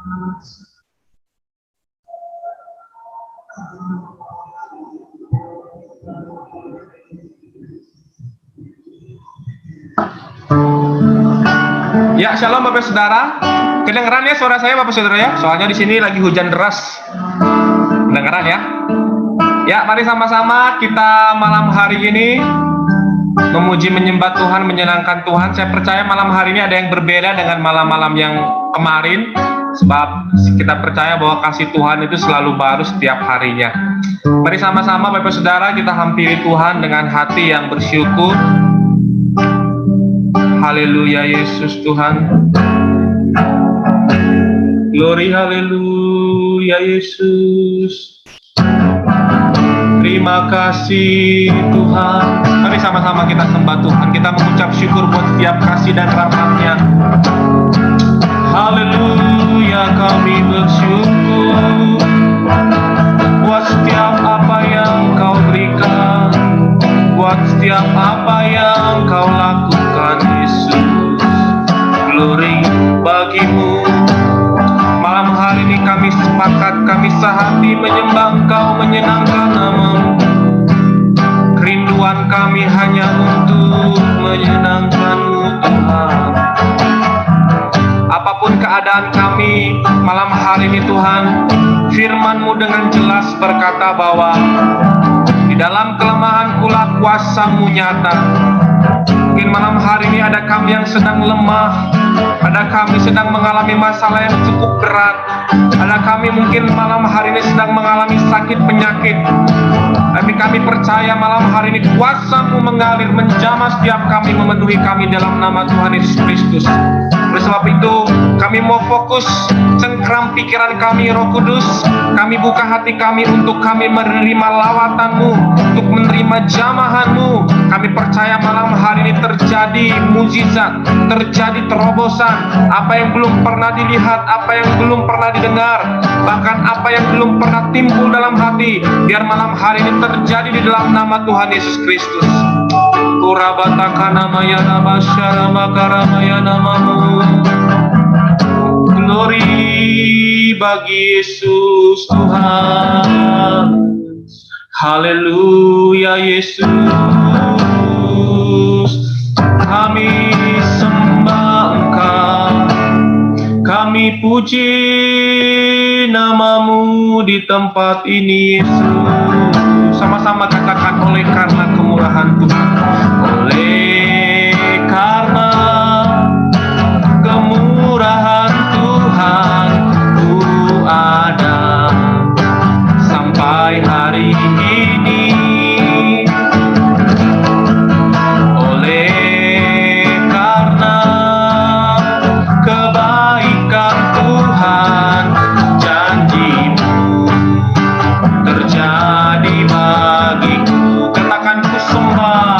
Ya, shalom Bapak Saudara. Kedengeran ya suara saya Bapak Saudara ya? Soalnya di sini lagi hujan deras. Kedengeran ya? Ya, mari sama-sama kita malam hari ini memuji menyembah Tuhan, menyenangkan Tuhan. Saya percaya malam hari ini ada yang berbeda dengan malam-malam yang kemarin, sebab kita percaya bahwa kasih Tuhan itu selalu baru setiap harinya. Mari sama-sama Bapak Saudara kita hampiri Tuhan dengan hati yang bersyukur. Haleluya Yesus Tuhan. Glory haleluya Yesus. Terima kasih Tuhan. Mari sama-sama kita sembah Tuhan. Kita mengucap syukur buat setiap kasih dan rahmat-Nya. Haleluya, kami bersyukur buat setiap apa yang Kau berikan, buat setiap apa yang Kau lakukan Yesus. Glory bagi-Mu. Malam hari ini kami sepakat, kami sehati menyembah Engkau, menyenangkan nama-Mu. Kerinduan kami hanya untuk menyenangkan-Mu Tuhan. Apapun keadaan kami malam hari ini Tuhan, firman-Mu dengan jelas berkata bahwa di dalam kelemahan pula kuasa-Mu nyata. Mungkin malam hari ini ada kami yang sedang lemah, ada kami sedang mengalami masalah yang cukup berat, ada kami mungkin malam hari ini sedang mengalami sakit penyakit. Tapi kami percaya malam hari ini kuasa-Mu mengalir, menjamah setiap kami, memenuhi kami dalam nama Tuhan Yesus Kristus. Oleh sebab itu kami mau fokus, cengkram pikiran kami Roh Kudus. Kami buka hati kami untuk kami menerima lawatan-Mu, untuk menerima jamahan-Mu. Kami percaya malam hari ini terjadi mujizat, terjadi terobosan. Apa yang belum pernah dilihat, apa yang belum pernah didengar, bahkan apa yang belum pernah timbul dalam hati, biar malam hari ini terjadi di dalam nama Tuhan Yesus Kristus. Glory bagi Yesus Tuhan. Haleluya Yesus. Kami sembah Engkau, kami puji nama-Mu di tempat ini Yesus. Sama-sama katakan, oleh karena kemurahan Tuhan, oleh karena kemurahan Tuhan ku ada sampai hari ini. Oleh karena kebaikan Tuhan, janji-Mu terjadi bagiku. Katakan, ku sembah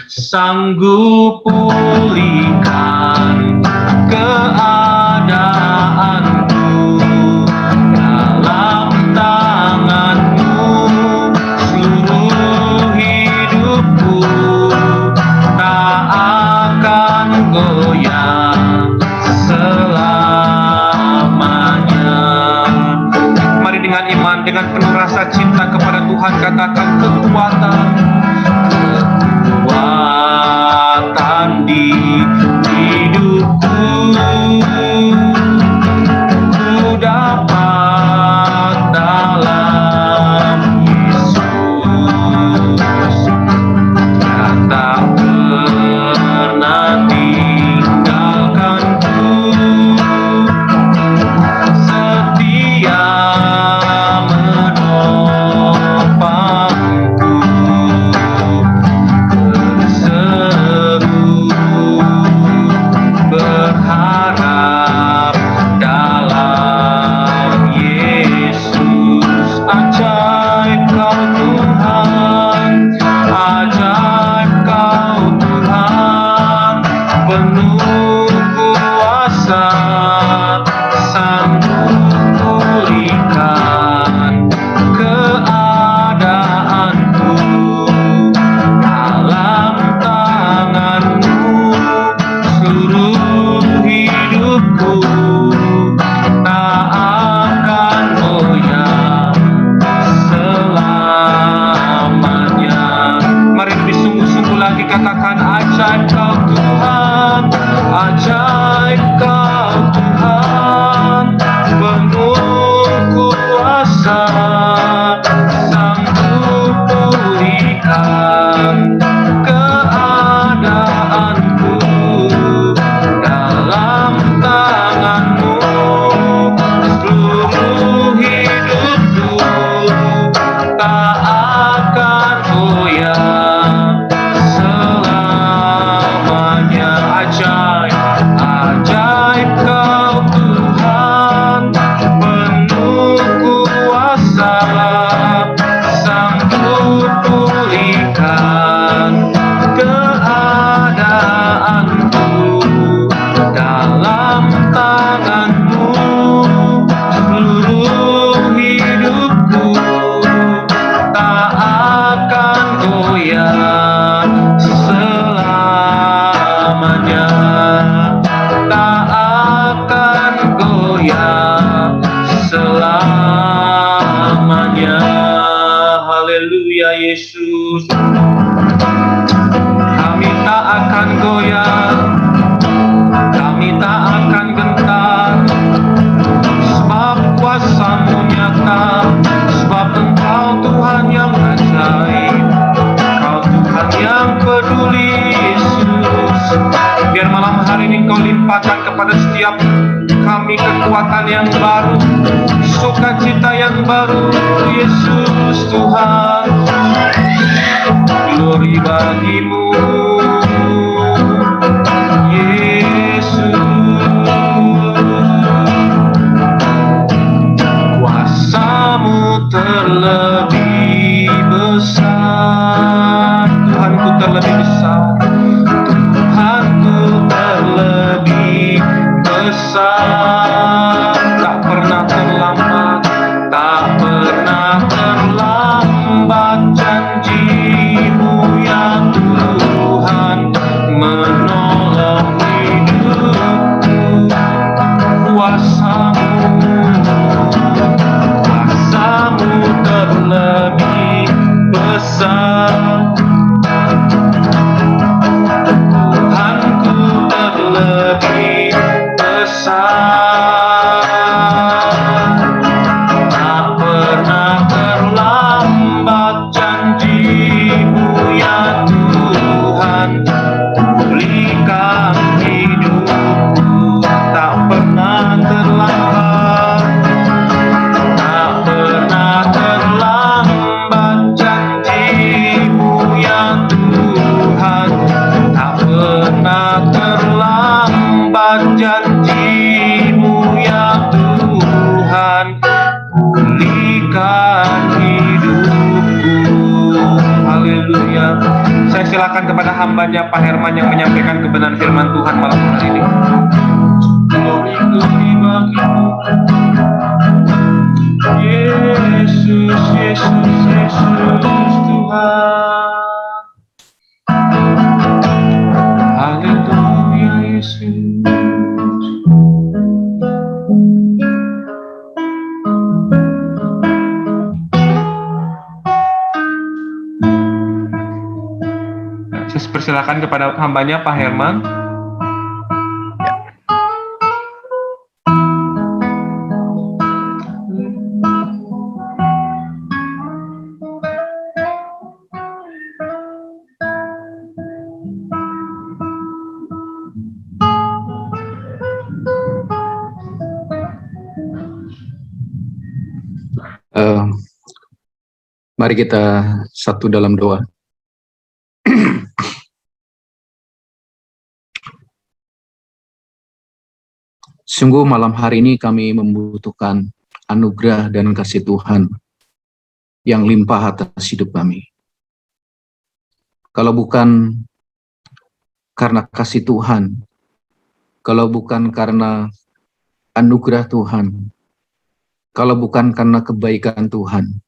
sanggup pulihkan keadaanku. Dalam tangan-Mu seluruh hidupku tak akan goyah selamanya. Mari dengan iman, dengan penuh rasa cinta kepada Tuhan, katakan kekuatan di hidupku. Ku dapat dalam Yesus, Dia tak pernah tinggalkanku, setia menopangku, berharap dalam Yesus. Ajaib Kau Tuhan, ajaib Kau Tuhan, penuh kuasa, sanggup pulihkan keadaanku. Dalam tangan-Mu seluruh hidupku tak akan goyah selamanya. Mari lebih sungguh-sungguh lagi katakan ajaib Kau Tuhan, ajaib Kau Tuhan, penuh kuasa, sanggup pulihkan keadaanku. Dalam tangan-Mu seluruh hidupku tak akan goyah selamanya. Ajaib, ajaib Kau Tuhan, penuh kuasa, sanggup pulihkan keadaanku. Dalam tangan-Mu seluruh hidupku tak akan goyah selamanya, tak akan goyah selamanya. Haleluya Yesus, kami tak akan goyah, kami tak akan gentar, sebab kuasa-Mu nyata, sebab Engkau Tuhan yang ajaib, Kau Tuhan yang peduli Yesus. Biar malam hari ini Kau limpahkan kepada setiap kami kekuatan yang baru, sukacita yang baru Yesus Tuhan. Glory bagi-Mu Yesus, kuasa-Mu terlebih besar. Tuhanku terlebih besar, Tuhanku terlebih besar. Tak pernah terlambat, tak pernah terlambat, janji-Mu ya Tuhan menolong hidupku. Kuasa-Mu, kuasa-Mu terlebih besar. Tuhanku terlebih besar, tak pernah terlambat, janji-Mu ya Tuhan pulihkan hidupku. Tak pernah terlambat, tak pernah terlambat, janji-Mu ya Tuhan. Tak pernah terlambat, janji-Mu ya Tuhan pulihkan hidupku. Haleluya. Saya silakan persilakan kepada hambanya Pak Herman yang menyampaikan kebenaran firman Tuhan malam hari ini. Glory, glory bagimu. Yesus, Yesus, Yesus Tuhan. Haleluya Yesus. Saya persilakan kepada hambanya Pak Herman. Mari kita satu dalam doa. Sungguh malam hari ini kami membutuhkan anugerah dan kasih Tuhan yang limpah atas hidup kami. Kalau bukan karena kasih Tuhan, kalau bukan karena anugerah Tuhan, kalau bukan karena kebaikan Tuhan,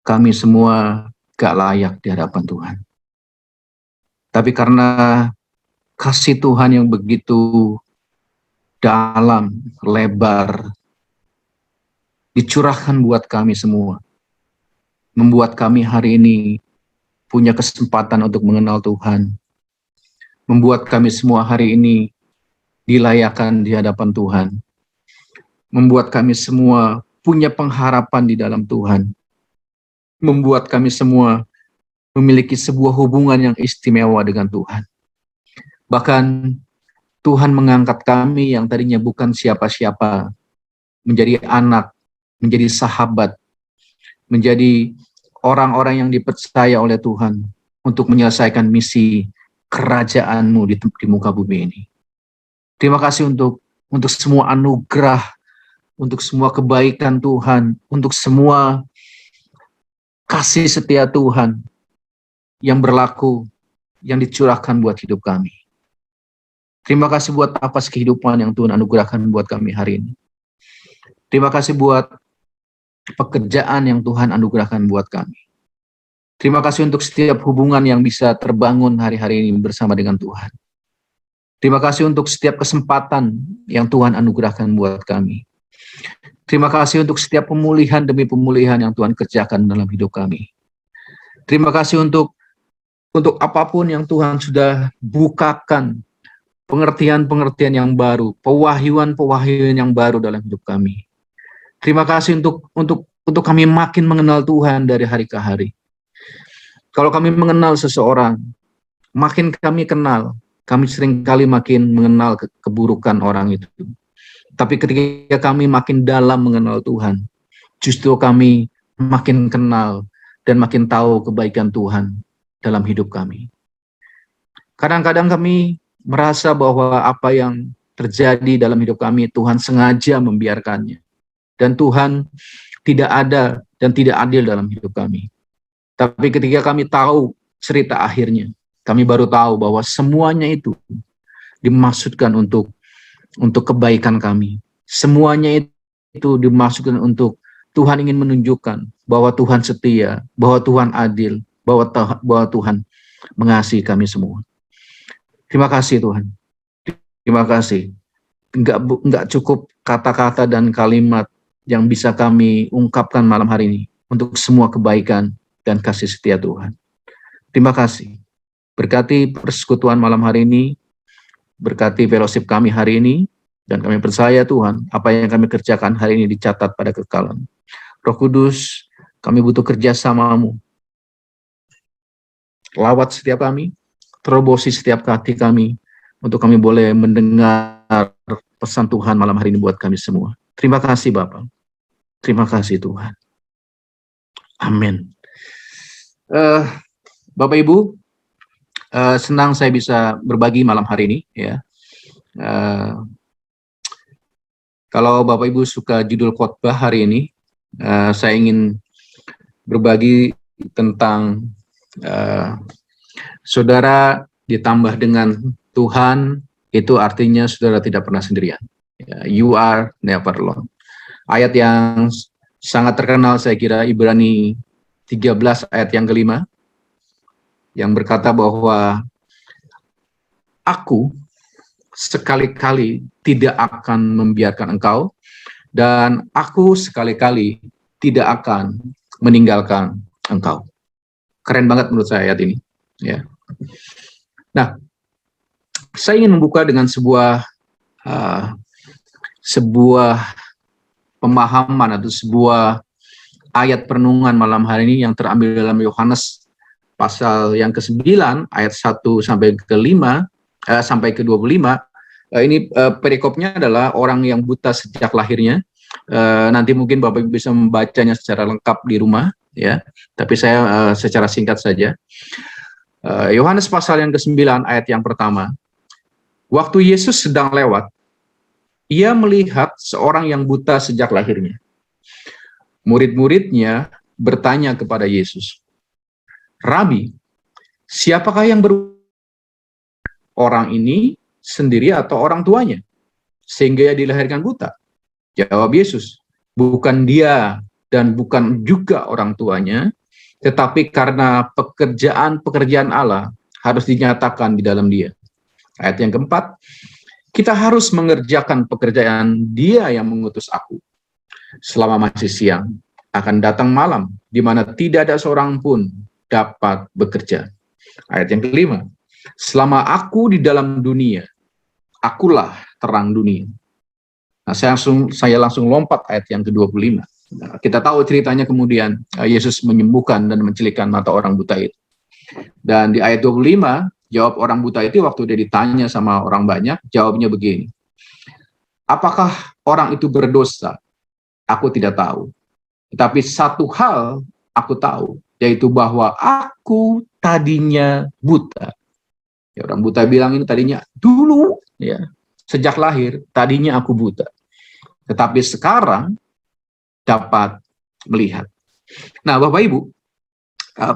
kami semua gak layak di hadapan Tuhan. Tapi karena kasih Tuhan yang begitu dalam, lebar, dicurahkan buat kami semua, membuat kami hari ini punya kesempatan untuk mengenal Tuhan, membuat kami semua hari ini dilayakan di hadapan Tuhan, membuat kami semua punya pengharapan di dalam Tuhan, membuat kami semua memiliki sebuah hubungan yang istimewa dengan Tuhan. Bahkan Tuhan mengangkat kami yang tadinya bukan siapa-siapa, menjadi anak, menjadi sahabat, menjadi orang-orang yang dipercaya oleh Tuhan untuk menyelesaikan misi kerajaan-Mu di muka bumi ini. Terima kasih untuk semua anugerah, untuk semua kebaikan Tuhan, untuk semua kasih setia Tuhan yang berlaku, yang dicurahkan buat hidup kami. Terima kasih buat nafas kehidupan yang Tuhan anugerahkan buat kami hari ini. Terima kasih buat pekerjaan yang Tuhan anugerahkan buat kami. Terima kasih untuk setiap hubungan yang bisa terbangun hari-hari ini bersama dengan Tuhan. Terima kasih untuk setiap kesempatan yang Tuhan anugerahkan buat kami. Terima kasih untuk setiap pemulihan demi pemulihan yang Tuhan kerjakan dalam hidup kami. Terima kasih untuk apapun yang Tuhan sudah bukakan, pengertian-pengertian yang baru, pewahyuan-pewahyuan yang baru dalam hidup kami. Terima kasih untuk kami makin mengenal Tuhan dari hari ke hari. Kalau kami mengenal seseorang, makin kami kenal, kami seringkali makin mengenal keburukan orang itu. Tapi ketika kami makin dalam mengenal Tuhan, justru kami makin kenal dan makin tahu kebaikan Tuhan dalam hidup kami. Kadang-kadang kami merasa bahwa apa yang terjadi dalam hidup kami, Tuhan sengaja membiarkannya. Dan Tuhan tidak ada dan tidak adil dalam hidup kami. Tapi ketika kami tahu cerita akhirnya, kami baru tahu bahwa semuanya itu dimaksudkan untuk kebaikan kami. Semuanya itu dimaksudkan untuk Tuhan ingin menunjukkan bahwa Tuhan setia, bahwa Tuhan adil, bahwa Tuhan mengasihi kami semua. Terima kasih Tuhan. Terima kasih. Enggak cukup kata-kata dan kalimat yang bisa kami ungkapkan malam hari ini untuk semua kebaikan dan kasih setia Tuhan. Terima kasih. Berkati persekutuan malam hari ini, berkati fellowship kami hari ini, dan kami percaya Tuhan, apa yang kami kerjakan hari ini dicatat pada kekalan. Roh Kudus, kami butuh kerjasama-Mu. Lawat setiap kami, terobosi setiap hati kami, untuk kami boleh mendengar pesan Tuhan malam hari ini buat kami semua. Terima kasih Bapak. Terima kasih Tuhan. Amin. Bapak Ibu, senang saya bisa berbagi malam hari ini. Ya. Kalau Bapak Ibu suka judul khotbah hari ini, saya ingin berbagi tentang Saudara ditambah dengan Tuhan, itu artinya saudara tidak pernah sendirian. You are never alone. Ayat yang sangat terkenal saya kira Ibrani 13 ayat yang kelima, yang berkata bahwa aku sekali-kali tidak akan membiarkan engkau, dan aku sekali-kali tidak akan meninggalkan engkau. Keren banget menurut saya ayat ini. Ya. Nah, saya ingin membuka dengan sebuah pemahaman atau sebuah ayat perenungan malam hari ini yang terambil dalam Yohanes pasal yang ke-9 ayat 1 sampai ke-5 sampai ke-25. Ini perikopnya adalah orang yang buta sejak lahirnya. Nanti mungkin Bapak Ibu bisa membacanya secara lengkap di rumah, ya. Tapi saya secara singkat saja. Yohanes pasal yang ke-9 ayat yang pertama. Waktu Yesus sedang lewat, ia melihat seorang yang buta sejak lahirnya. Murid-muridnya bertanya kepada Yesus, "Rabi, siapakah yang orang ini sendiri atau orang tuanya, sehingga ia dilahirkan buta?" Jawab Yesus, "Bukan dia dan bukan juga orang tuanya, tetapi karena pekerjaan Allah harus dinyatakan di dalam dia." Ayat yang keempat, kita harus mengerjakan pekerjaan Dia yang mengutus aku. Selama masih siang, akan datang malam, di mana tidak ada seorang pun dapat bekerja. Ayat yang kelima, selama aku di dalam dunia, akulah terang dunia. Nah, saya langsung lompat ayat yang ke-25. Nah, kita tahu ceritanya kemudian Yesus menyembuhkan dan mencelikkan mata orang buta itu. Dan di ayat 25, jawab orang buta itu waktu dia ditanya sama orang banyak, jawabnya begini, "Apakah orang itu berdosa? Aku tidak tahu. Tetapi satu hal aku tahu, yaitu bahwa aku tadinya buta." Ya, orang buta bilang ini tadinya dulu, ya, sejak lahir tadinya aku buta. Tetapi sekarang dapat melihat. Nah, Bapak Ibu,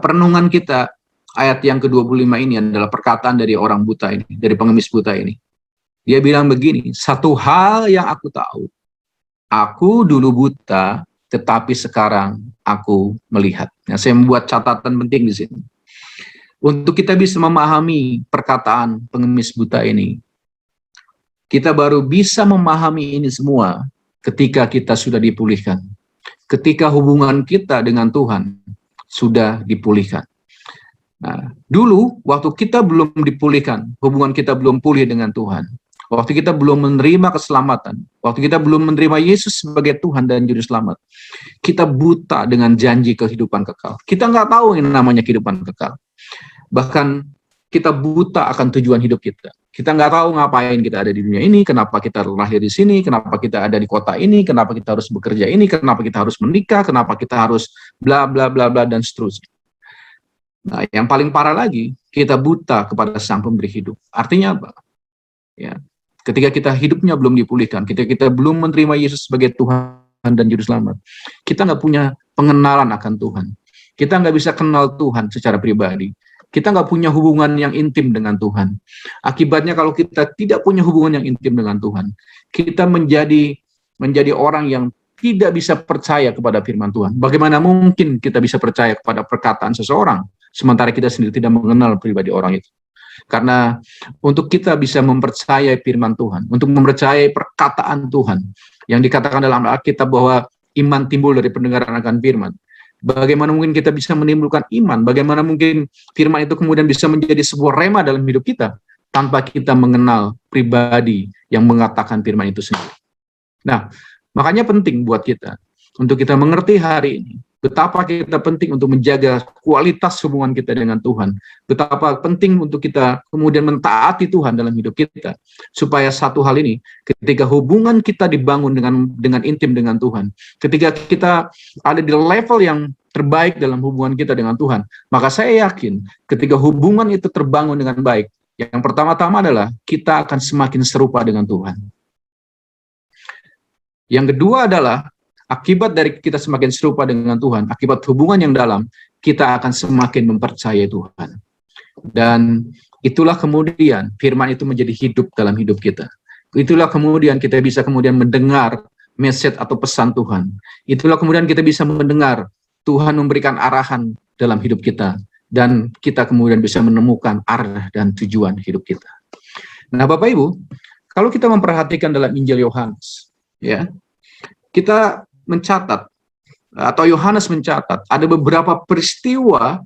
perenungan kita ayat yang ke-25 ini adalah perkataan dari orang buta ini, dari pengemis buta ini. Dia bilang begini, "Satu hal yang aku tahu, aku dulu buta, tetapi sekarang aku melihat." Nah, saya membuat catatan penting di sini. Untuk kita bisa memahami perkataan pengemis buta ini, kita baru bisa memahami ini semua ketika kita sudah dipulihkan. Ketika hubungan kita dengan Tuhan sudah dipulihkan. Nah, dulu waktu kita belum dipulihkan, hubungan kita belum pulih dengan Tuhan, waktu kita belum menerima keselamatan, waktu kita belum menerima Yesus sebagai Tuhan dan Juru Selamat, kita buta dengan janji kehidupan kekal. Kita nggak tahu yang namanya kehidupan kekal. Bahkan kita buta akan tujuan hidup kita. Kita nggak tahu ngapain kita ada di dunia ini, kenapa kita lahir di sini, kenapa kita ada di kota ini, kenapa kita harus bekerja ini, kenapa kita harus menikah, kenapa kita harus bla bla bla bla dan seterusnya. Nah, yang paling parah lagi, kita buta kepada Sang Pemberi hidup. Artinya apa? Ya, ketika kita hidupnya belum dipulihkan, ketika kita belum menerima Yesus sebagai Tuhan dan Juru Selamat, kita nggak punya pengenalan akan Tuhan. Kita nggak bisa kenal Tuhan secara pribadi. Kita nggak punya hubungan yang intim dengan Tuhan. Akibatnya kalau kita tidak punya hubungan yang intim dengan Tuhan, kita menjadi orang yang tidak bisa percaya kepada firman Tuhan. Bagaimana mungkin kita bisa percaya kepada perkataan seseorang, sementara kita sendiri tidak mengenal pribadi orang itu? Karena untuk kita bisa mempercayai firman Tuhan, untuk mempercayai perkataan Tuhan, yang dikatakan dalam Alkitab bahwa iman timbul dari pendengaran akan firman. Bagaimana mungkin kita bisa menimbulkan iman? Bagaimana mungkin firman itu kemudian bisa menjadi sebuah rema dalam hidup kita tanpa kita mengenal pribadi yang mengatakan firman itu sendiri? Nah, makanya penting buat kita untuk kita mengerti hari ini betapa kita penting untuk menjaga kualitas hubungan kita dengan Tuhan. Betapa penting untuk kita kemudian mentaati Tuhan dalam hidup kita. Supaya satu hal ini, ketika hubungan kita dibangun dengan intim dengan Tuhan, ketika kita ada di level yang terbaik dalam hubungan kita dengan Tuhan, maka saya yakin ketika hubungan itu terbangun dengan baik, yang pertama-tama adalah kita akan semakin serupa dengan Tuhan. Yang kedua adalah akibat dari kita semakin serupa dengan Tuhan, akibat hubungan yang dalam, kita akan semakin mempercayai Tuhan. Dan itulah kemudian firman itu menjadi hidup dalam hidup kita. Itulah kemudian kita bisa kemudian mendengar message atau pesan Tuhan. Itulah kemudian kita bisa mendengar Tuhan memberikan arahan dalam hidup kita. Dan kita kemudian bisa menemukan arah dan tujuan hidup kita. Nah, Bapak Ibu, kalau kita memperhatikan dalam Injil Yohanes, ya, kita mencatat atau Yohanes mencatat ada beberapa peristiwa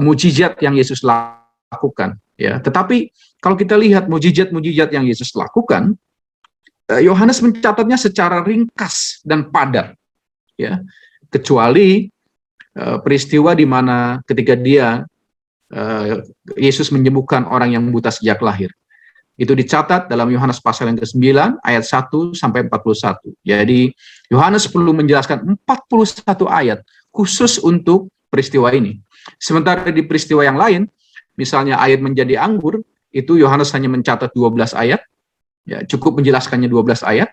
mujizat yang Yesus lakukan, ya. Tetapi kalau kita lihat mujizat-mujizat yang Yesus lakukan, Yohanes mencatatnya secara ringkas dan padat, ya. Kecuali peristiwa di mana ketika Yesus menyembuhkan orang yang buta sejak lahir. Itu dicatat dalam Yohanes pasal yang ke-9 ayat 1 sampai 41. Jadi Yohanes perlu menjelaskan 41 ayat khusus untuk peristiwa ini. Sementara di peristiwa yang lain, misalnya air menjadi anggur, itu Yohanes hanya mencatat 12 ayat. Ya, cukup menjelaskannya 12 ayat.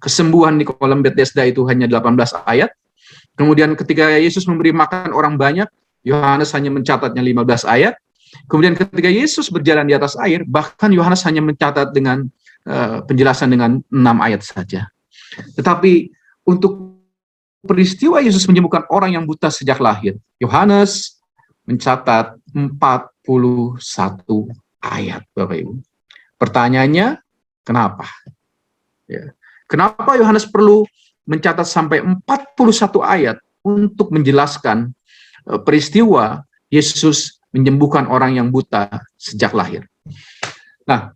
Kesembuhan di kolam Bethesda itu hanya 18 ayat. Kemudian ketika Yesus memberi makan orang banyak, Yohanes hanya mencatatnya 15 ayat. Kemudian ketika Yesus berjalan di atas air, bahkan Yohanes hanya mencatat dengan penjelasan dengan 6 ayat saja. Tetapi untuk peristiwa Yesus menyembuhkan orang yang buta sejak lahir, Yohanes mencatat 41 ayat, Bapak Ibu. Pertanyaannya, kenapa? Ya. Kenapa Yohanes perlu mencatat sampai 41 ayat untuk menjelaskan peristiwa Yesus menyembuhkan orang yang buta sejak lahir? Nah,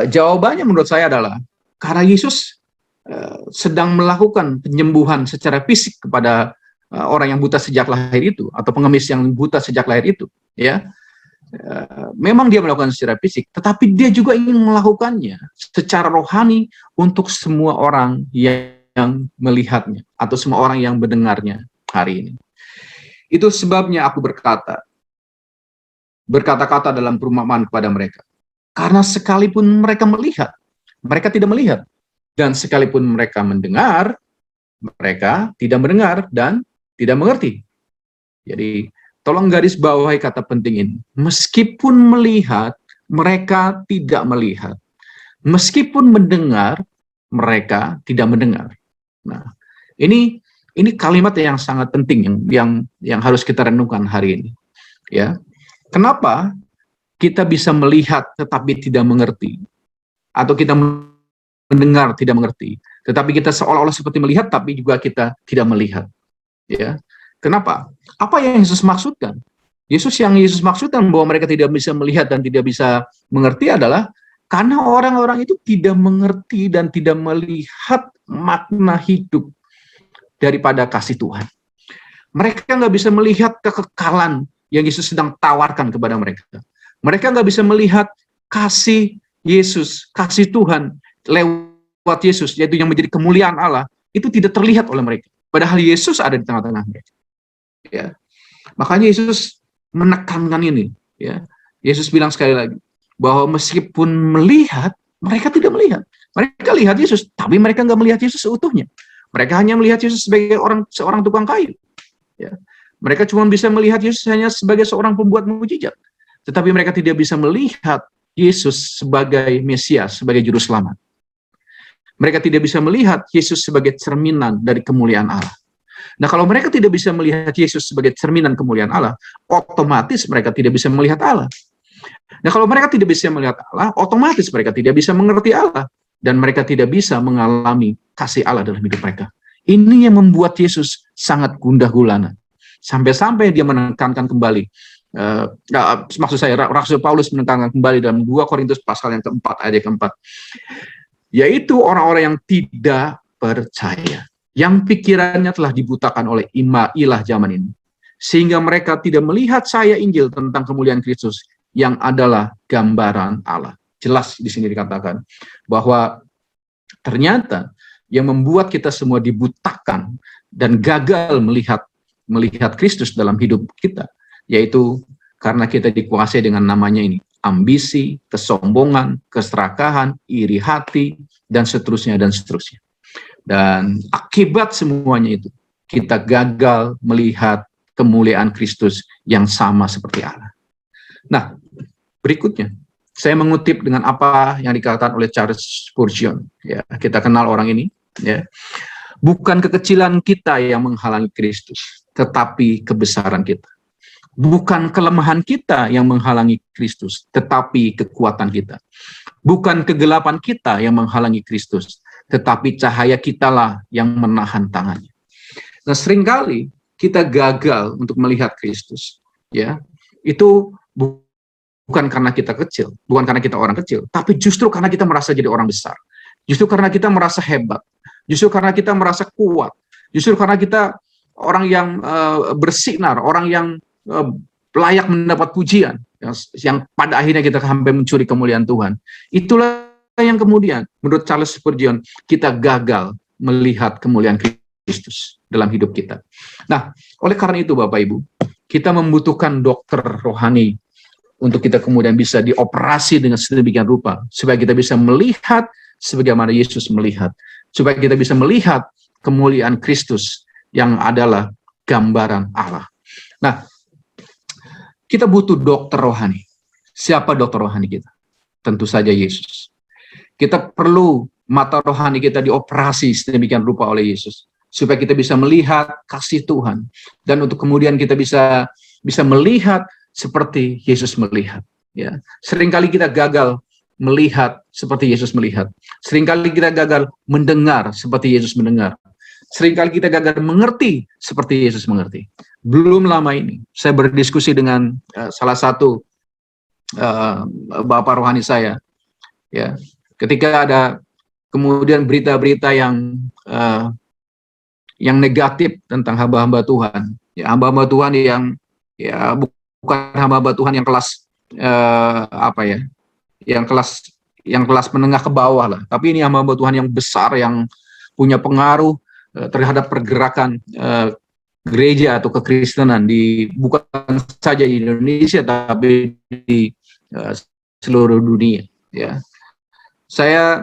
jawabannya menurut saya adalah karena Yesus sedang melakukan penyembuhan secara fisik kepada orang yang buta sejak lahir itu, atau pengemis yang buta sejak lahir itu, ya. Memang dia melakukan secara fisik, tetapi dia juga ingin melakukannya secara rohani untuk semua orang yang melihatnya atau semua orang yang mendengarnya hari ini. Itu sebabnya aku berkata-kata dalam perumpamaan kepada mereka. Karena sekalipun mereka melihat, mereka tidak melihat. Dan sekalipun mereka mendengar, mereka tidak mendengar dan tidak mengerti. Jadi, tolong garis bawahi kata penting ini. Meskipun melihat, mereka tidak melihat. Meskipun mendengar, mereka tidak mendengar. Nah, ini kalimat yang sangat penting yang harus kita renungkan hari ini. Ya. Kenapa kita bisa melihat tetapi tidak mengerti? Atau kita mendengar tidak mengerti, tetapi kita seolah-olah seperti melihat tapi juga kita tidak melihat. Ya. Kenapa? Apa yang Yesus maksudkan? Yesus maksudkan bahwa mereka tidak bisa melihat dan tidak bisa mengerti adalah karena orang-orang itu tidak mengerti dan tidak melihat makna hidup daripada kasih Tuhan. Mereka nggak bisa melihat kekekalan yang Yesus sedang tawarkan kepada mereka. Mereka nggak bisa melihat kasih Yesus, kasih Tuhan lewat Yesus, yaitu yang menjadi kemuliaan Allah, itu tidak terlihat oleh mereka. Padahal Yesus ada di tengah-tengah mereka. Ya. Makanya Yesus menekankan ini. Ya. Yesus bilang sekali lagi, bahwa meskipun melihat, mereka tidak melihat. Mereka lihat Yesus, tapi mereka nggak melihat Yesus seutuhnya. Mereka hanya melihat Yesus sebagai seorang tukang kayu. Ya. Mereka cuma bisa melihat Yesus hanya sebagai seorang pembuat mujizat. Tetapi mereka tidak bisa melihat Yesus sebagai Mesias, sebagai Juru Selamat. Mereka tidak bisa melihat Yesus sebagai cerminan dari kemuliaan Allah. Nah, kalau mereka tidak bisa melihat Yesus sebagai cerminan kemuliaan Allah, otomatis mereka tidak bisa melihat Allah. Nah, kalau mereka tidak bisa melihat Allah, otomatis mereka tidak bisa mengerti Allah. Dan mereka tidak bisa mengalami kasih Allah dalam hidup mereka. Ini yang membuat Yesus sangat gundah gulana. Sampai-sampai dia menekankan kembali. Maksud saya, Rasul Paulus menekankan kembali dalam 2 Korintus pasal yang keempat, ayat yang keempat. Yaitu orang-orang yang tidak percaya. Yang pikirannya telah dibutakan oleh ilah zaman ini. Sehingga mereka tidak melihat saya Injil tentang kemuliaan Kristus yang adalah gambaran Allah. Jelas di sini dikatakan bahwa ternyata yang membuat kita semua dibutakan dan gagal melihat Kristus dalam hidup kita, yaitu karena kita dikuasai dengan namanya ini, ambisi, kesombongan, keserakahan, iri hati, dan seterusnya, dan seterusnya. Dan akibat semuanya itu, kita gagal melihat kemuliaan Kristus yang sama seperti Allah. Nah, berikutnya, saya mengutip dengan apa yang dikatakan oleh Charles Spurgeon. Ya, kita kenal orang ini. Ya, bukan kekecilan kita yang menghalangi Kristus, tetapi kebesaran kita. Bukan kelemahan kita yang menghalangi Kristus, tetapi kekuatan kita. Bukan kegelapan kita yang menghalangi Kristus, tetapi cahaya kitalah yang menahan tangannya. Nah, seringkali kita gagal untuk melihat Kristus. Ya, itu bukan karena kita kecil, bukan karena kita orang kecil, tapi justru karena kita merasa jadi orang besar. Justru karena kita merasa hebat. Justru karena kita merasa kuat. Justru karena kita orang yang bersinar, orang yang layak mendapat pujian, yang pada akhirnya kita sampai mencuri kemuliaan Tuhan. Itulah yang kemudian, menurut Charles Spurgeon, kita gagal melihat kemuliaan Kristus dalam hidup kita. Nah, oleh karena itu Bapak Ibu, kita membutuhkan dokter rohani untuk kita kemudian bisa dioperasi dengan sedemikian rupa, supaya kita bisa melihat sebagaimana Yesus melihat, supaya kita bisa melihat kemuliaan Kristus yang adalah gambaran Allah. Nah, kita butuh dokter rohani. Siapa dokter rohani kita? Tentu saja Yesus. Kita perlu mata rohani kita dioperasi sedemikian rupa oleh Yesus, supaya kita bisa melihat kasih Tuhan, dan untuk kemudian kita bisa melihat seperti Yesus melihat. Ya, seringkali kita gagal melihat seperti Yesus melihat. Seringkali kita gagal mendengar seperti Yesus mendengar. Seringkali kita gagal mengerti seperti Yesus mengerti. Belum lama ini, saya berdiskusi dengan salah satu bapak rohani saya. Ya, ketika ada kemudian berita-berita yang negatif tentang hamba-hamba Tuhan, ya, hamba-hamba Tuhan yang ya bukan hamba-hamba Tuhan yang kelas yang kelas menengah ke bawah lah, tapi ini hamba-hamba Tuhan yang besar, yang punya pengaruh terhadap pergerakan gereja atau kekristenan bukan saja di Indonesia tapi di seluruh dunia. Ya, saya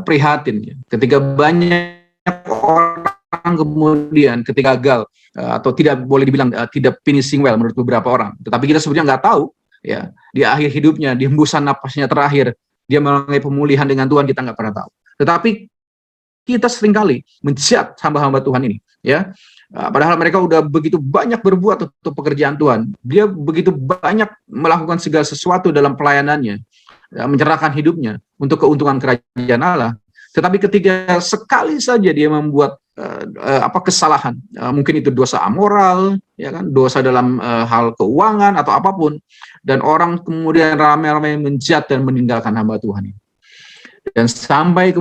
prihatin ya, ketika banyak orang kemudian ketika gagal atau tidak boleh dibilang tidak finishing well menurut beberapa orang, tetapi kita sebenarnya nggak tahu ya, di akhir hidupnya, di hembusan napasnya terakhir, dia mengalami pemulihan dengan Tuhan, kita nggak pernah tahu. Tetapi kita seringkali menjat hamba-hamba Tuhan ini, ya. Padahal mereka udah begitu banyak berbuat untuk pekerjaan Tuhan. Dia begitu banyak melakukan segala sesuatu dalam pelayanannya, ya, menyerahkan hidupnya untuk keuntungan kerajaan Allah. Tetapi ketika sekali saja dia membuat kesalahan, mungkin itu dosa amoral, ya kan, dosa dalam hal keuangan atau apapun, dan orang kemudian ramai-ramai menjat dan meninggalkan hamba Tuhan ini. Dan sampai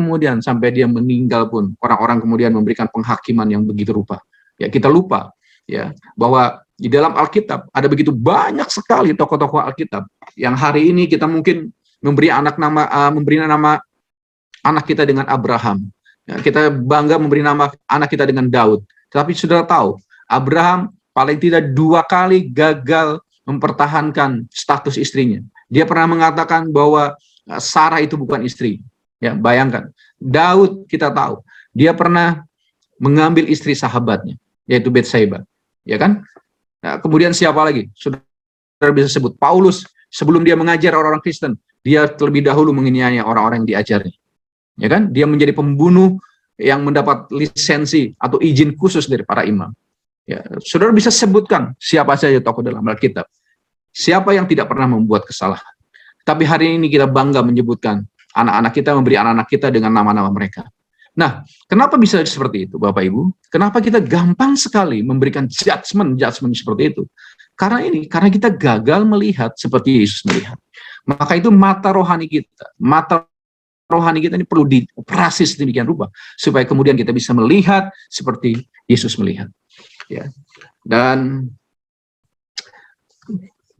dia meninggal pun, orang-orang kemudian memberikan penghakiman yang begitu rupa. Ya, kita lupa ya bahwa di dalam Alkitab ada begitu banyak sekali tokoh-tokoh Alkitab yang hari ini kita mungkin memberi nama anak kita dengan Abraham. Ya, kita bangga memberi nama anak kita dengan Daud. Tapi sudah tahu, Abraham paling tidak 2 kali gagal mempertahankan status istrinya. Dia pernah mengatakan bahwa Sarah itu bukan istri. Ya, bayangkan. Daud kita tahu, dia pernah mengambil istri sahabatnya, yaitu Betsaida. Ya kan? Nah, kemudian siapa lagi? Sudah bisa sebut Paulus, sebelum dia mengajar orang-orang Kristen, dia terlebih dahulu menganiaya orang-orang yang diajarnya. Ya kan? Dia menjadi pembunuh yang mendapat lisensi atau izin khusus dari para imam. Ya, saudara bisa sebutkan siapa saja tokoh dalam Alkitab. Siapa yang tidak pernah membuat kesalahan. Tapi hari ini kita bangga menyebutkan anak-anak kita, memberi anak-anak kita dengan nama-nama mereka. Nah, kenapa bisa seperti itu, Bapak Ibu? Kenapa kita gampang sekali memberikan judgment seperti itu? Karena kita gagal melihat seperti Yesus melihat. Maka itu mata rohani kita ini perlu dioperasi sedemikian rupa supaya kemudian kita bisa melihat seperti Yesus melihat. Ya. Dan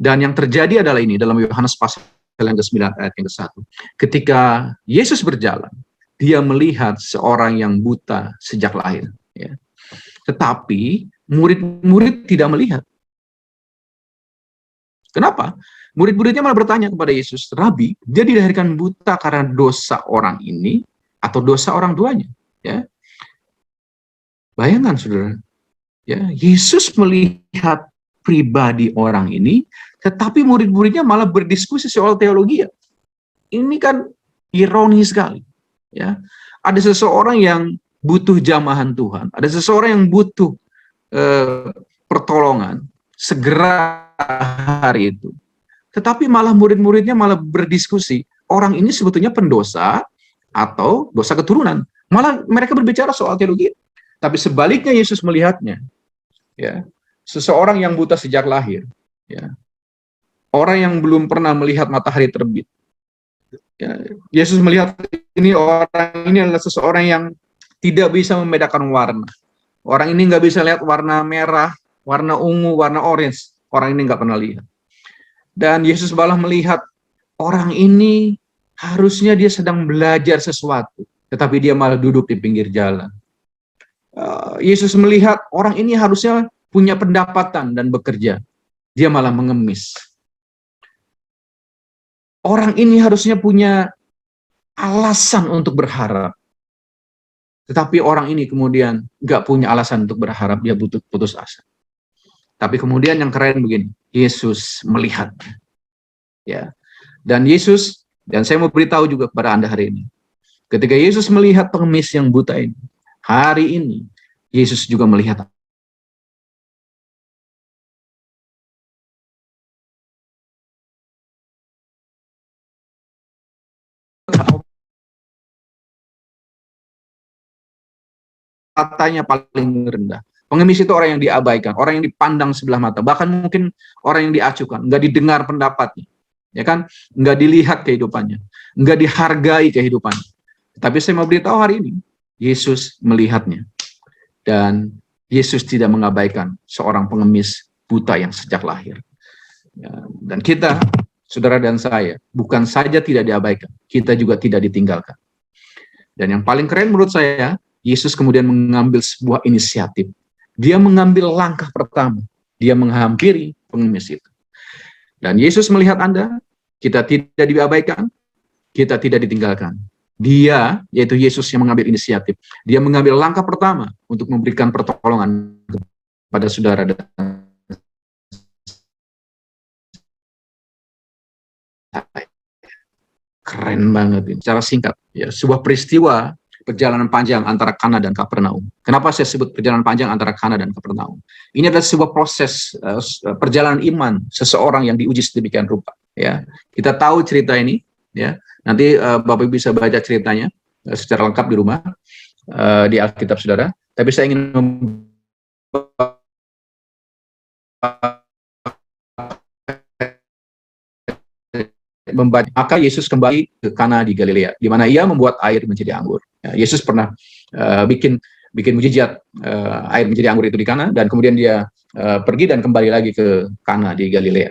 yang terjadi adalah ini dalam Yohanes pasal yang ke-9 ayat yang ke-1. Ketika Yesus berjalan, dia melihat seorang yang buta sejak lahir. Ya. Tetapi murid-murid tidak melihat. Kenapa? Murid-muridnya malah bertanya kepada Yesus, Rabi, dia dilahirkan buta karena dosa orang ini atau dosa orang tuanya? Ya. Bayangkan, saudara. Ya, Yesus melihat pribadi orang ini, tetapi murid-muridnya malah berdiskusi soal teologi. Ini kan ironi sekali. Ya, ada seseorang yang butuh jamahan Tuhan, ada seseorang yang butuh pertolongan segera hari itu. Tetapi malah murid-muridnya malah berdiskusi, orang ini sebetulnya pendosa atau dosa keturunan. Malah mereka berbicara soal teologi. Tapi sebaliknya Yesus melihatnya, ya, seseorang yang buta sejak lahir, ya, orang yang belum pernah melihat matahari terbit. Ya, Yesus melihat orang ini adalah seseorang yang tidak bisa membedakan warna. Orang ini nggak bisa lihat warna merah, warna ungu, warna orange. Orang ini nggak pernah lihat. Dan Yesus malah melihat orang ini harusnya dia sedang belajar sesuatu, tetapi dia malah duduk di pinggir jalan. Yesus melihat orang ini harusnya punya pendapatan dan bekerja, dia malah mengemis. Orang ini harusnya punya alasan untuk berharap, tetapi orang ini kemudian nggak punya alasan untuk berharap, dia putus asa. Tapi kemudian yang keren begini, Yesus melihat, ya. Dan Yesus, dan saya mau beritahu juga kepada Anda hari ini, ketika Yesus melihat pengemis yang buta ini, hari ini Yesus juga melihat katanya paling rendah. Pengemis itu orang yang diabaikan, orang yang dipandang sebelah mata, bahkan mungkin orang yang diacuhkan, nggak didengar pendapatnya, ya kan, nggak dilihat kehidupannya, nggak dihargai kehidupannya. Tapi saya mau beritahu hari ini, Yesus melihatnya, dan Yesus tidak mengabaikan seorang pengemis buta yang sejak lahir. Ya, dan kita, saudara dan saya, bukan saja tidak diabaikan, kita juga tidak ditinggalkan. Dan yang paling keren menurut saya, Yesus kemudian mengambil sebuah inisiatif. Dia mengambil langkah pertama. Dia menghampiri pengemis itu. Dan Yesus melihat Anda, kita tidak diabaikan, kita tidak ditinggalkan. Dia, yaitu Yesus yang mengambil inisiatif. Dia mengambil langkah pertama untuk memberikan pertolongan kepada saudara dan saya. Keren banget ini. Secara singkat, ya, sebuah peristiwa perjalanan panjang antara Kana dan Kapernaum. Kenapa saya sebut perjalanan panjang antara Kana dan Kapernaum? Ini adalah sebuah proses perjalanan iman seseorang yang diuji sedemikian rupa. Ya, kita tahu cerita ini. Ya, nanti Bapak bisa baca ceritanya secara lengkap di rumah di Alkitab saudara. Tapi saya ingin membaca. Maka Yesus kembali ke Kana di Galilea, di mana ia membuat air menjadi anggur. Ya, Yesus pernah bikin mujizat air menjadi anggur itu di Kana, dan kemudian dia pergi dan kembali lagi ke Kana di Galilea.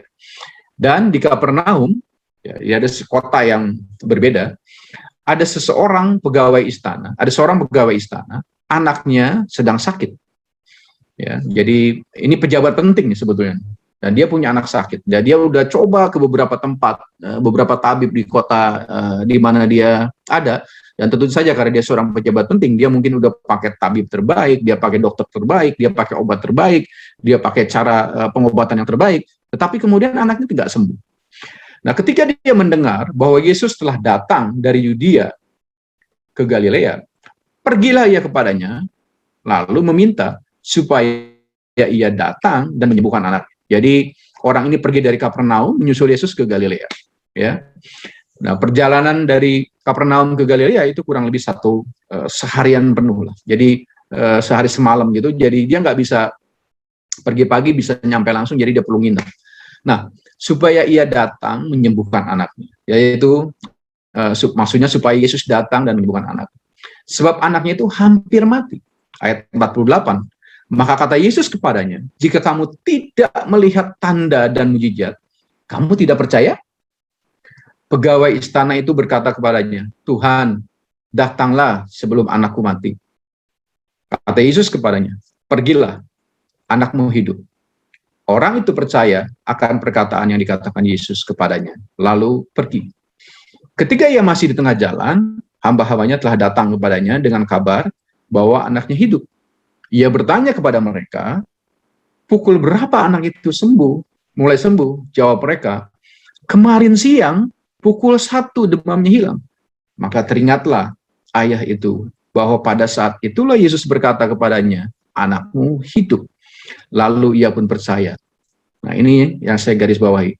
Dan di Kapernaum, ya, ada kota yang berbeda. Ada seorang pegawai istana, anaknya sedang sakit. Ya, jadi ini pejabat penting sebetulnya. Dan dia punya anak sakit. Dan dia udah coba ke beberapa tempat, beberapa tabib di kota di mana dia ada. Dan tentu saja karena dia seorang pejabat penting, dia mungkin udah pakai tabib terbaik, dia pakai dokter terbaik, dia pakai obat terbaik, dia pakai cara pengobatan yang terbaik. Tetapi kemudian anaknya tidak sembuh. Nah, ketika dia mendengar bahwa Yesus telah datang dari Yudea ke Galilea, pergilah ia kepadanya, lalu meminta supaya ia datang dan menyembuhkan anaknya. Jadi orang ini pergi dari Kapernaum menyusul Yesus ke Galilea. Ya, nah perjalanan dari Kapernaum ke Galilea itu kurang lebih seharian penuh lah. Jadi sehari semalam gitu. Jadi dia nggak bisa pergi pagi bisa nyampe langsung. Jadi dia perlu nginep. Nah, supaya ia datang menyembuhkan anaknya, yaitu maksudnya supaya Yesus datang dan menyembuhkan anaknya. Sebab anaknya itu hampir mati. Ayat 48. Maka kata Yesus kepadanya, jika kamu tidak melihat tanda dan mujizat, kamu tidak percaya? Pegawai istana itu berkata kepadanya, Tuhan, datanglah sebelum anakku mati. Kata Yesus kepadanya, pergilah, anakmu hidup. Orang itu percaya akan perkataan yang dikatakan Yesus kepadanya, lalu pergi. Ketika ia masih di tengah jalan, hamba-hambanya telah datang kepadanya dengan kabar bahwa anaknya hidup. Ia bertanya kepada mereka, pukul berapa anak itu sembuh? mulai sembuh. Jawab mereka, kemarin siang pukul 1 demamnya hilang. Maka teringatlah ayah itu bahwa pada saat itulah Yesus berkata kepadanya, anakmu hidup. Lalu ia pun percaya. Nah, ini yang saya garis bawahi.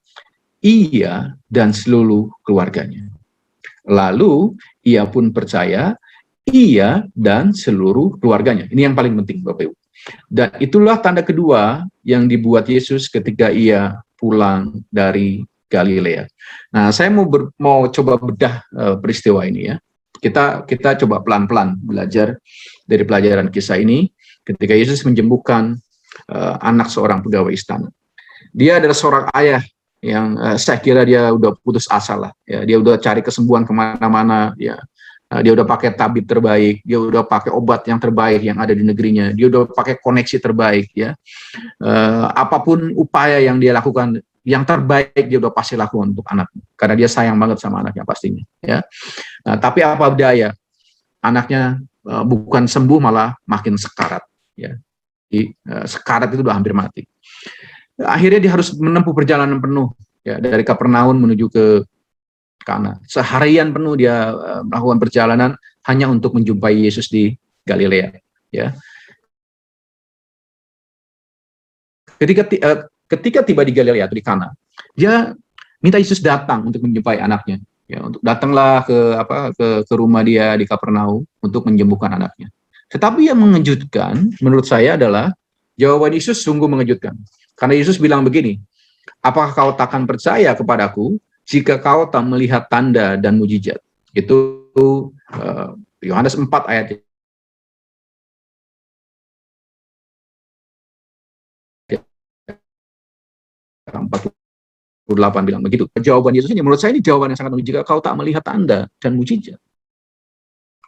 Ia dan seluruh keluarganya. Lalu ia pun percaya, ia dan seluruh keluarganya. Ini yang paling penting, Bapak Ibu. Dan itulah tanda kedua yang dibuat Yesus ketika ia pulang dari Galilea. Nah, saya mau coba bedah peristiwa ini ya. Kita coba pelan-pelan belajar dari pelajaran kisah ini ketika Yesus menyembuhkan anak seorang pegawai istana. Dia adalah seorang ayah yang saya kira dia udah putus asa lah. Ya, dia udah cari kesembuhan kemana-mana. Ya, dia udah pakai tabib terbaik, dia udah pakai obat yang terbaik yang ada di negerinya, dia udah pakai koneksi terbaik ya. Apapun upaya yang dia lakukan, yang terbaik dia udah pasti lakukan untuk anaknya, karena dia sayang banget sama anaknya pastinya ya. Tapi apa daya, anaknya bukan sembuh malah makin sekarat ya. Sekarat itu udah hampir mati. Akhirnya dia harus menempuh perjalanan penuh ya, dari Kapernaum menuju ke Kana. Seharian penuh dia melakukan perjalanan hanya untuk menjumpai Yesus di Galilea. Ya. Ketika tiba di Galilea atau di Kana, dia minta Yesus datang untuk menjumpai anaknya. Ya, untuk datanglah ke rumah dia di Kapernaum untuk menyembuhkan anaknya. Tetapi yang mengejutkan menurut saya adalah jawaban Yesus sungguh mengejutkan. Karena Yesus bilang begini, apakah kau takkan percaya kepadaku jika kau tak melihat tanda dan mujizat? Itu Yohanes 4 ayat 48 bilang begitu. Jawaban Yesus ini menurut saya ini jawaban yang sangat unik, jika kau tak melihat tanda dan mujizat.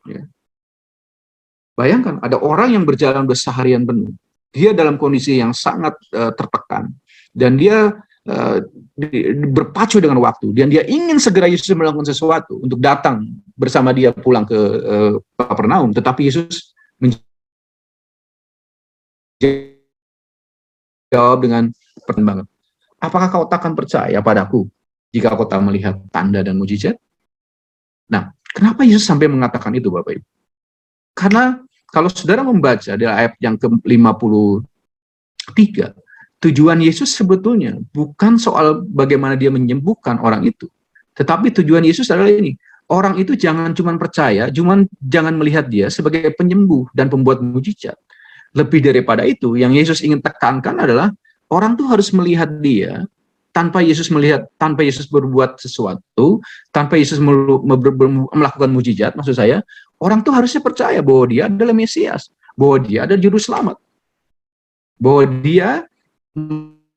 Ya. Bayangkan ada orang yang berjalan seharian penuh. Dia dalam kondisi yang sangat tertekan dan dia berpacu dengan waktu, dan dia ingin segera Yesus melakukan sesuatu untuk datang bersama dia pulang ke Kapernaum, tetapi Yesus menjawab dengan pertanyaan, apakah kau takkan percaya padaku jika kau tak melihat tanda dan mujizat? Nah, kenapa Yesus sampai mengatakan itu, Bapak Ibu? Karena kalau saudara membaca di ayat yang ke-53, tujuan Yesus sebetulnya bukan soal bagaimana dia menyembuhkan orang itu. Tetapi tujuan Yesus adalah ini. Orang itu jangan cuma percaya, jangan melihat dia sebagai penyembuh dan pembuat mujizat. Lebih daripada itu, yang Yesus ingin tekankan adalah orang tuh harus melihat dia tanpa Yesus berbuat sesuatu, tanpa Yesus melakukan mujizat, maksud saya, orang tuh harusnya percaya bahwa dia adalah Mesias, bahwa dia adalah juru selamat, bahwa dia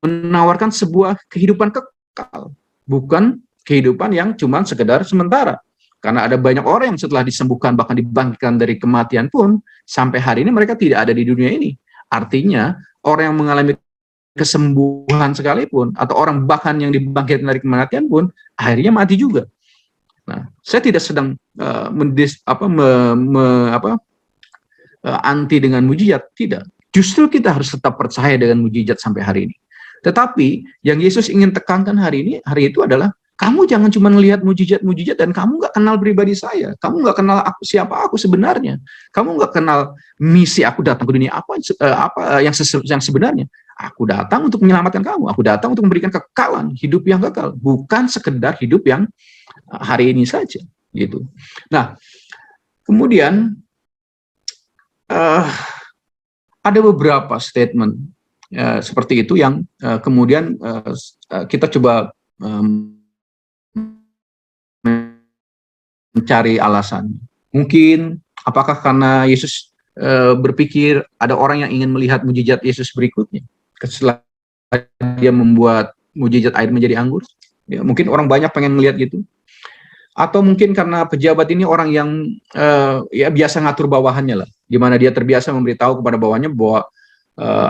menawarkan sebuah kehidupan kekal, bukan kehidupan yang cuma sekedar sementara. Karena ada banyak orang yang setelah disembuhkan bahkan dibangkitkan dari kematian pun sampai hari ini mereka tidak ada di dunia ini. Artinya orang yang mengalami kesembuhan sekalipun atau orang bahkan yang dibangkitkan dari kematian pun akhirnya mati juga. Nah, saya tidak sedang anti dengan mujizat, tidak. Justru kita harus tetap percaya dengan mujizat sampai hari ini. Tetapi yang Yesus ingin tekankan hari itu adalah kamu jangan cuma melihat mujizat-mujizat dan kamu nggak kenal pribadi saya, kamu nggak kenal siapa aku sebenarnya, kamu nggak kenal misi aku datang ke dunia apa yang sebenarnya. Aku datang untuk menyelamatkan kamu, aku datang untuk memberikan kekekalan, hidup yang kekal, bukan sekedar hidup yang hari ini saja, gitu. Nah, kemudian ada beberapa statement seperti itu yang kemudian kita coba mencari alasan. Mungkin apakah karena Yesus berpikir ada orang yang ingin melihat mujizat Yesus berikutnya setelah dia membuat mujizat air menjadi anggur? Ya, mungkin orang banyak pengen melihat gitu. Atau mungkin karena pejabat ini orang yang ya biasa ngatur bawahannya lah, di mana dia terbiasa memberitahu kepada bawahannya bahwa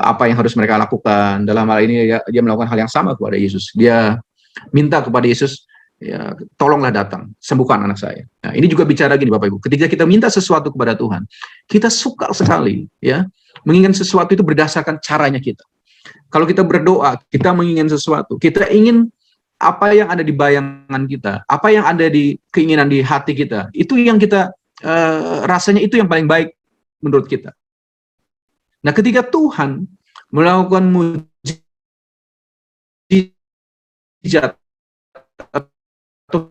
apa yang harus mereka lakukan. Dalam hal ini dia melakukan hal yang sama kepada Yesus. Dia minta kepada Yesus, ya, tolonglah datang, sembuhkan anak saya. Nah, ini juga bicara gini Bapak Ibu, ketika kita minta sesuatu kepada Tuhan, kita suka sekali ya menginginkan sesuatu itu berdasarkan caranya kita. Kalau kita berdoa, kita menginginkan sesuatu, kita ingin apa yang ada di bayangan kita, apa yang ada di keinginan di hati kita, itu yang kita rasanya itu yang paling baik menurut kita. Nah, ketika Tuhan melakukan mujizat atau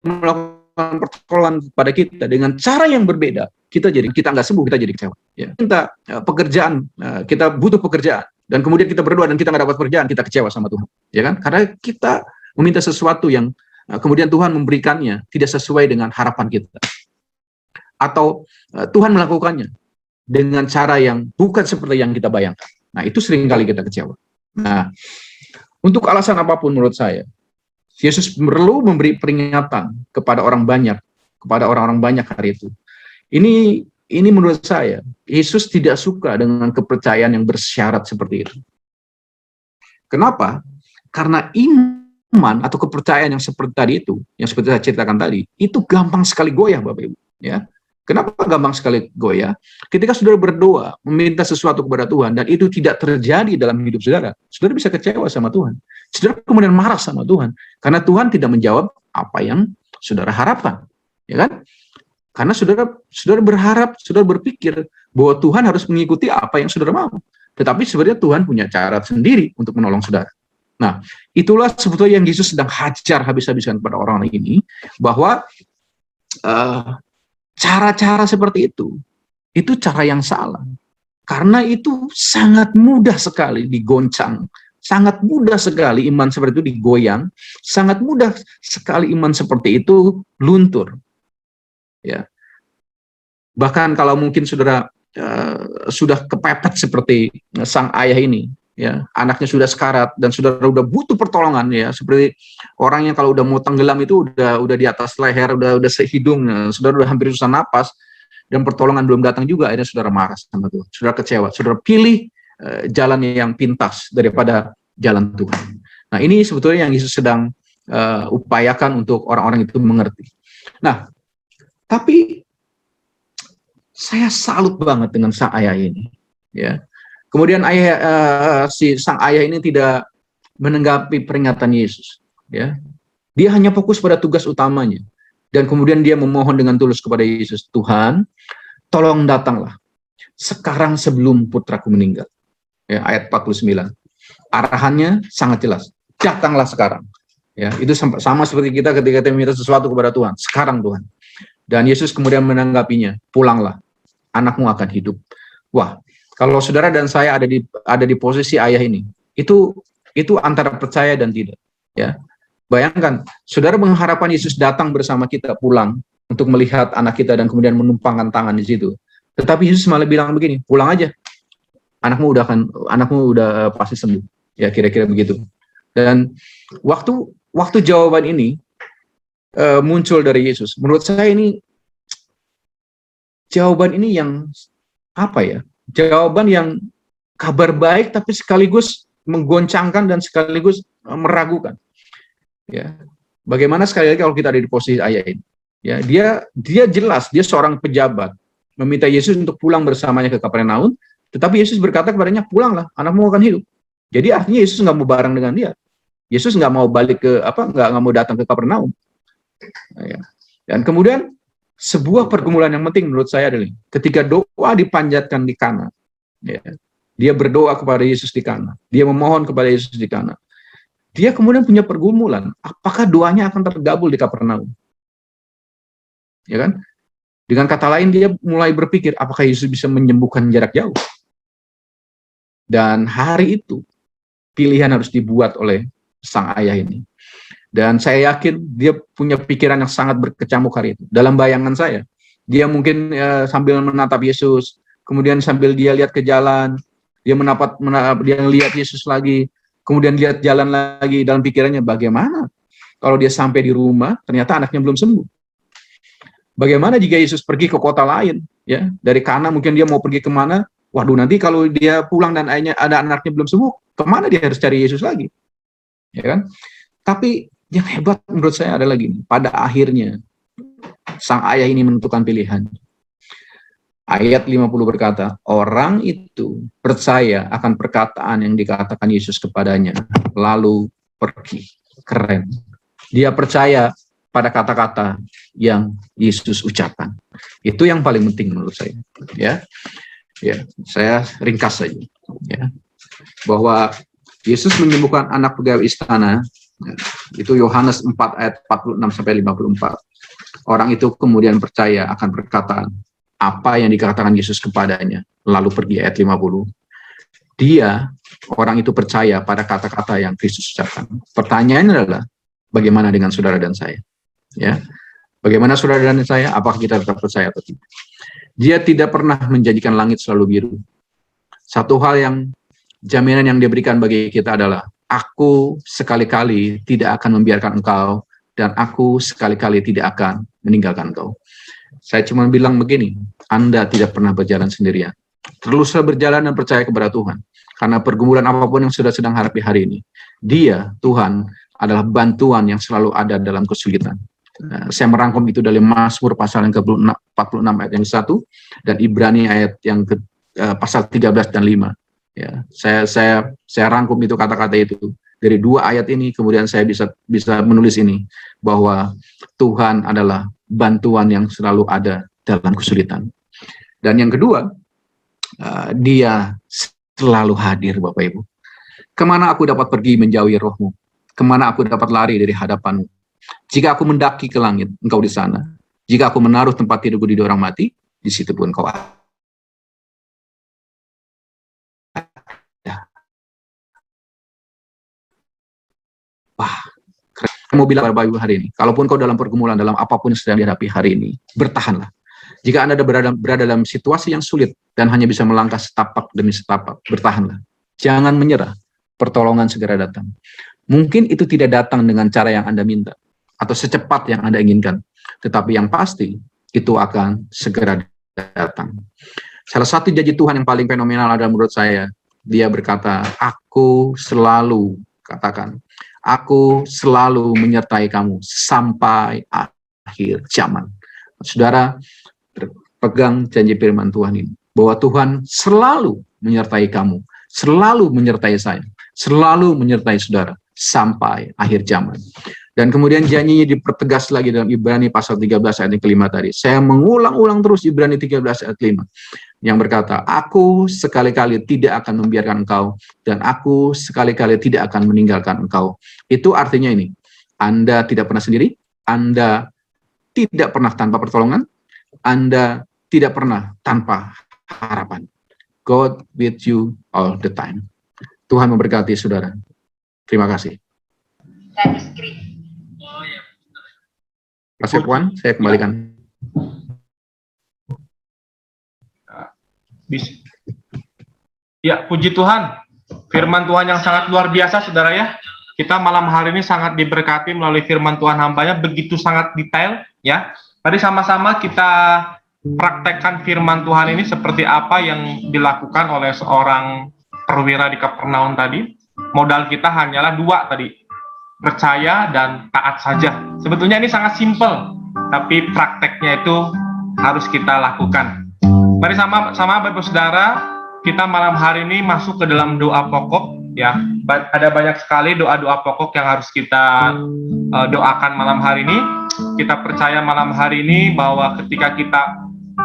melakukan pertolongan kepada kita dengan cara yang berbeda, kita nggak sembuh, kita jadi kecewa. Ya. Kita pekerjaan, kita butuh pekerjaan, dan kemudian kita berdoa dan kita nggak dapat pekerjaan, kita kecewa sama Tuhan, ya kan? Karena kita meminta sesuatu yang kemudian Tuhan memberikannya tidak sesuai dengan harapan kita, atau Tuhan melakukannya dengan cara yang bukan seperti yang kita bayangkan. Nah, itu seringkali kita kecewa. Nah, untuk alasan apapun menurut saya, Yesus perlu memberi peringatan kepada orang banyak, kepada orang-orang banyak hari itu. Ini menurut saya, Yesus tidak suka dengan kepercayaan yang bersyarat seperti itu. Kenapa? Karena iman atau kepercayaan yang seperti tadi itu, yang seperti saya ceritakan tadi, itu gampang sekali goyah, Bapak Ibu. Ya. Kenapa gampang sekali goyah? Ketika saudara berdoa, meminta sesuatu kepada Tuhan, dan itu tidak terjadi dalam hidup saudara, saudara bisa kecewa sama Tuhan. Saudara kemudian marah sama Tuhan, karena Tuhan tidak menjawab apa yang saudara harapkan. Ya kan? Karena saudara berharap, saudara berpikir bahwa Tuhan harus mengikuti apa yang saudara mau. Tetapi sebenarnya Tuhan punya cara sendiri untuk menolong saudara. Nah, itulah sebetulnya yang Yesus sedang hajar habis-habisan pada orang ini, bahwa cara-cara seperti itu cara yang salah. Karena itu sangat mudah sekali digoncang, sangat mudah sekali iman seperti itu digoyang, sangat mudah sekali iman seperti itu luntur. Ya. Bahkan kalau mungkin saudara sudah kepepet seperti sang ayah ini, ya, anaknya sudah sekarat dan saudara udah butuh pertolongan, ya, seperti orang yang kalau udah mau tenggelam itu udah di atas leher, udah sehidung, saudara udah hampir susah napas dan pertolongan belum datang juga, akhirnya saudara marah sama Tuhan, saudara kecewa, saudara pilih jalan yang pintas daripada jalan Tuhan. Nah, ini sebetulnya yang Yesus sedang upayakan untuk orang-orang itu mengerti. Nah, tapi saya salut banget dengan sang ayah ini, ya. Kemudian sang ayah ini tidak menanggapi peringatan Yesus, ya. Dia hanya fokus pada tugas utamanya, dan kemudian dia memohon dengan tulus kepada Yesus, Tuhan, tolong datanglah sekarang sebelum putraku meninggal. Ya, ayat 49. Arahannya sangat jelas, datanglah sekarang. Ya, itu sama seperti kita ketika kita meminta sesuatu kepada Tuhan, sekarang Tuhan. Dan Yesus kemudian menanggapinya, pulanglah, anakmu akan hidup. Wah, kalau saudara dan saya ada di posisi ayah ini, itu antara percaya dan tidak. Ya, bayangkan, saudara mengharapkan Yesus datang bersama kita pulang untuk melihat anak kita dan kemudian menumpangkan tangan di situ. Tetapi Yesus malah bilang begini, pulang aja, anakmu udah pasti sembuh. Ya, kira-kira begitu. Dan waktu jawaban ini muncul dari Yesus, menurut saya ini jawaban ini yang apa ya? Jawaban yang kabar baik tapi sekaligus menggoncangkan dan sekaligus meragukan. Ya. Bagaimana sekali lagi kalau kita ada di posisi ayah ini? Ya, dia jelas dia seorang pejabat meminta Yesus untuk pulang bersamanya ke Kapernaum, tetapi Yesus berkata kepadanya, pulanglah, anakmu akan hidup. Jadi artinya Yesus nggak mau bareng dengan dia. Yesus nggak mau balik nggak mau datang ke Kapernaum. Ya. Dan kemudian sebuah pergumulan yang penting menurut saya adalah ketika doa dipanjatkan di Kana, ya, dia berdoa kepada Yesus di Kana, dia memohon kepada Yesus di Kana, dia kemudian punya pergumulan, apakah doanya akan tergabul di Kapernaum? Ya kan? Dengan kata lain dia mulai berpikir apakah Yesus bisa menyembuhkan jarak jauh? Dan hari itu pilihan harus dibuat oleh sang ayah ini. Dan saya yakin dia punya pikiran yang sangat berkecamuk hari itu. Dalam bayangan saya, dia mungkin sambil menatap Yesus, kemudian sambil dia lihat ke jalan, dia lihat Yesus lagi, kemudian lihat jalan lagi, dalam pikirannya bagaimana kalau dia sampai di rumah, ternyata anaknya belum sembuh. Bagaimana jika Yesus pergi ke kota lain, ya, dari Kana mungkin dia mau pergi kemana, waduh nanti kalau dia pulang dan anaknya belum sembuh, kemana dia harus cari Yesus lagi, ya kan? Tapi yang hebat menurut saya adalah gini, pada akhirnya sang ayah ini menentukan pilihan. Ayat 50 berkata, orang itu percaya akan perkataan yang dikatakan Yesus kepadanya, lalu pergi. Keren. Dia percaya pada kata-kata yang Yesus ucapkan. Itu yang paling penting menurut saya. Ya, saya ringkas saja. Ya, bahwa Yesus menyembuhkan anak pegawai istana, itu Yohanes 4 ayat 46 sampai 54. Orang itu kemudian percaya akan perkataan apa yang dikatakan Yesus kepadanya, lalu pergi. Ayat 50. Dia, orang itu percaya pada kata-kata yang Kristus ucapkan. Pertanyaannya adalah, bagaimana dengan saudara dan saya? Ya, bagaimana saudara dan saya? Apakah kita tetap percaya atau tidak? Dia tidak pernah menjadikan langit selalu biru. Satu hal yang jaminan yang diberikan bagi kita adalah, aku sekali-kali tidak akan membiarkan engkau, dan aku sekali-kali tidak akan meninggalkan engkau. Saya cuma bilang begini, Anda tidak pernah berjalan sendirian. Teruslah berjalan dan percaya kepada Tuhan. Karena pergumulan apapun yang sudah sedang hadapi hari ini, Dia, Tuhan, adalah bantuan yang selalu ada dalam kesulitan. Saya merangkum itu dari Mazmur pasal yang ke-46 ayat yang ke-1 dan Ibrani ayat yang ke pasal 13 dan 5. Ya, saya rangkum itu kata-kata itu dari dua ayat ini, kemudian saya bisa menulis ini bahwa Tuhan adalah bantuan yang selalu ada dalam kesulitan. Dan yang kedua, Dia selalu hadir, Bapak Ibu. Kemana aku dapat pergi menjauhi roh-Mu? Kemana aku dapat lari dari hadapan-Mu? Jika aku mendaki ke langit, Engkau di sana. Jika aku menaruh tempat tidurku di orang mati, di situ pun Engkau ada. Wah, saya mau bilang Bapak Ibu hari ini, kalaupun kau dalam pergumulan, dalam apapun yang sedang dihadapi hari ini, bertahanlah. Jika Anda berada dalam situasi yang sulit dan hanya bisa melangkah setapak demi setapak, bertahanlah. Jangan menyerah, pertolongan segera datang. Mungkin itu tidak datang dengan cara yang Anda minta, atau secepat yang Anda inginkan, tetapi yang pasti, itu akan segera datang. Salah satu janji Tuhan yang paling fenomenal adalah menurut saya, Dia berkata, aku selalu, katakan, aku selalu menyertai kamu sampai akhir zaman. Saudara, pegang janji firman Tuhan ini, bahwa Tuhan selalu menyertai kamu, selalu menyertai saya, selalu menyertai saudara, sampai akhir zaman. Dan kemudian janjinya dipertegas lagi dalam Ibrani pasal 13 ayat yang kelima tadi. Saya mengulang-ulang terus Ibrani 13 ayat 5, yang berkata, aku sekali-kali tidak akan membiarkan engkau, dan aku sekali-kali tidak akan meninggalkan engkau. Itu artinya ini, Anda tidak pernah sendiri, Anda tidak pernah tanpa pertolongan, Anda tidak pernah tanpa harapan. God with you all the time. Tuhan memberkati saudara. Terima kasih. Pastor Puan, saya kembalikan. Ya, puji Tuhan. Firman Tuhan yang sangat luar biasa, saudara ya. Kita malam hari ini sangat diberkati melalui firman Tuhan hambanya, begitu sangat detail ya. Tadi sama-sama kita praktekkan firman Tuhan ini seperti apa yang dilakukan oleh seorang perwira di Kapernaum tadi. Modal kita hanyalah dua tadi, percaya dan taat saja. Sebetulnya ini sangat simpel, tapi prakteknya itu harus kita lakukan. Mari sama-sama Bapak Saudara, kita malam hari ini masuk ke dalam doa pokok ya. Ada banyak sekali doa-doa pokok yang harus kita doakan malam hari ini. Kita percaya malam hari ini bahwa ketika kita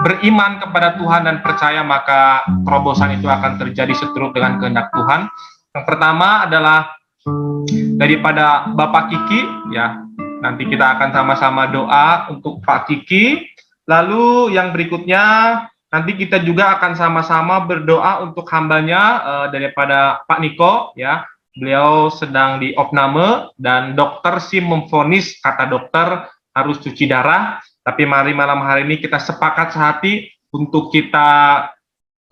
beriman kepada Tuhan dan percaya, maka terobosan itu akan terjadi seturut dengan kehendak Tuhan. Yang pertama adalah daripada Bapak Kiki ya. Nanti kita akan sama-sama doa untuk Pak Kiki. Lalu yang berikutnya nanti kita juga akan sama-sama berdoa untuk hambanya daripada Pak Niko ya. Beliau sedang di opname dan dokter sih memvonis, kata dokter harus cuci darah. Tapi mari malam hari ini kita sepakat sehati untuk kita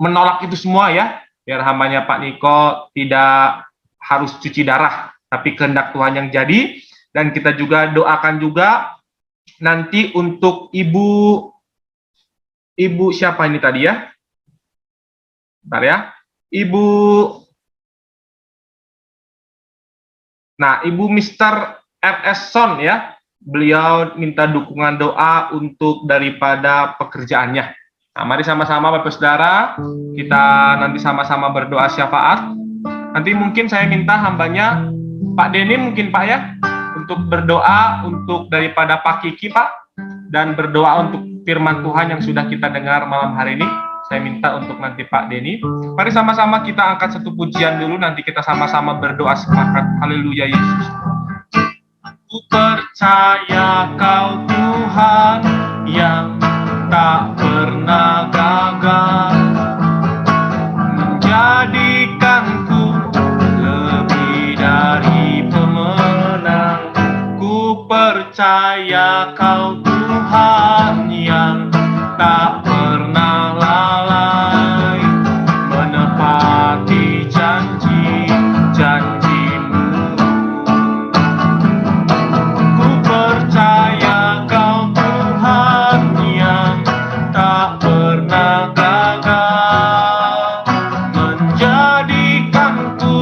menolak itu semua ya. Biar hambanya Pak Niko tidak harus cuci darah, tapi kehendak Tuhan yang jadi. Dan kita juga doakan juga nanti untuk ibu siapa ini tadi ya? Bentar ya. Ibu Mr. R.S. Son ya. Beliau minta dukungan doa untuk daripada pekerjaannya. Nah, mari sama-sama Bapak Saudara, kita nanti sama-sama berdoa syafaat. Nanti mungkin saya minta hambanya Pak Denny mungkin Pak ya, untuk berdoa untuk daripada Pak Kiki Pak, dan berdoa untuk firman Tuhan yang sudah kita dengar malam hari ini. Saya minta untuk nanti Pak Denny. Mari sama-sama kita angkat satu pujian dulu, nanti kita sama-sama berdoa sepakat. Haleluya Yesus. Ku percaya Kau Tuhan yang tak pernah gagal, menjadikanku lebih dari pemenang. Ku percaya Kau Tuhan yang tak pernah lalai, menepati janji-janji-Mu. Ku percaya Kau Tuhan yang tak pernah gagal, menjadikanku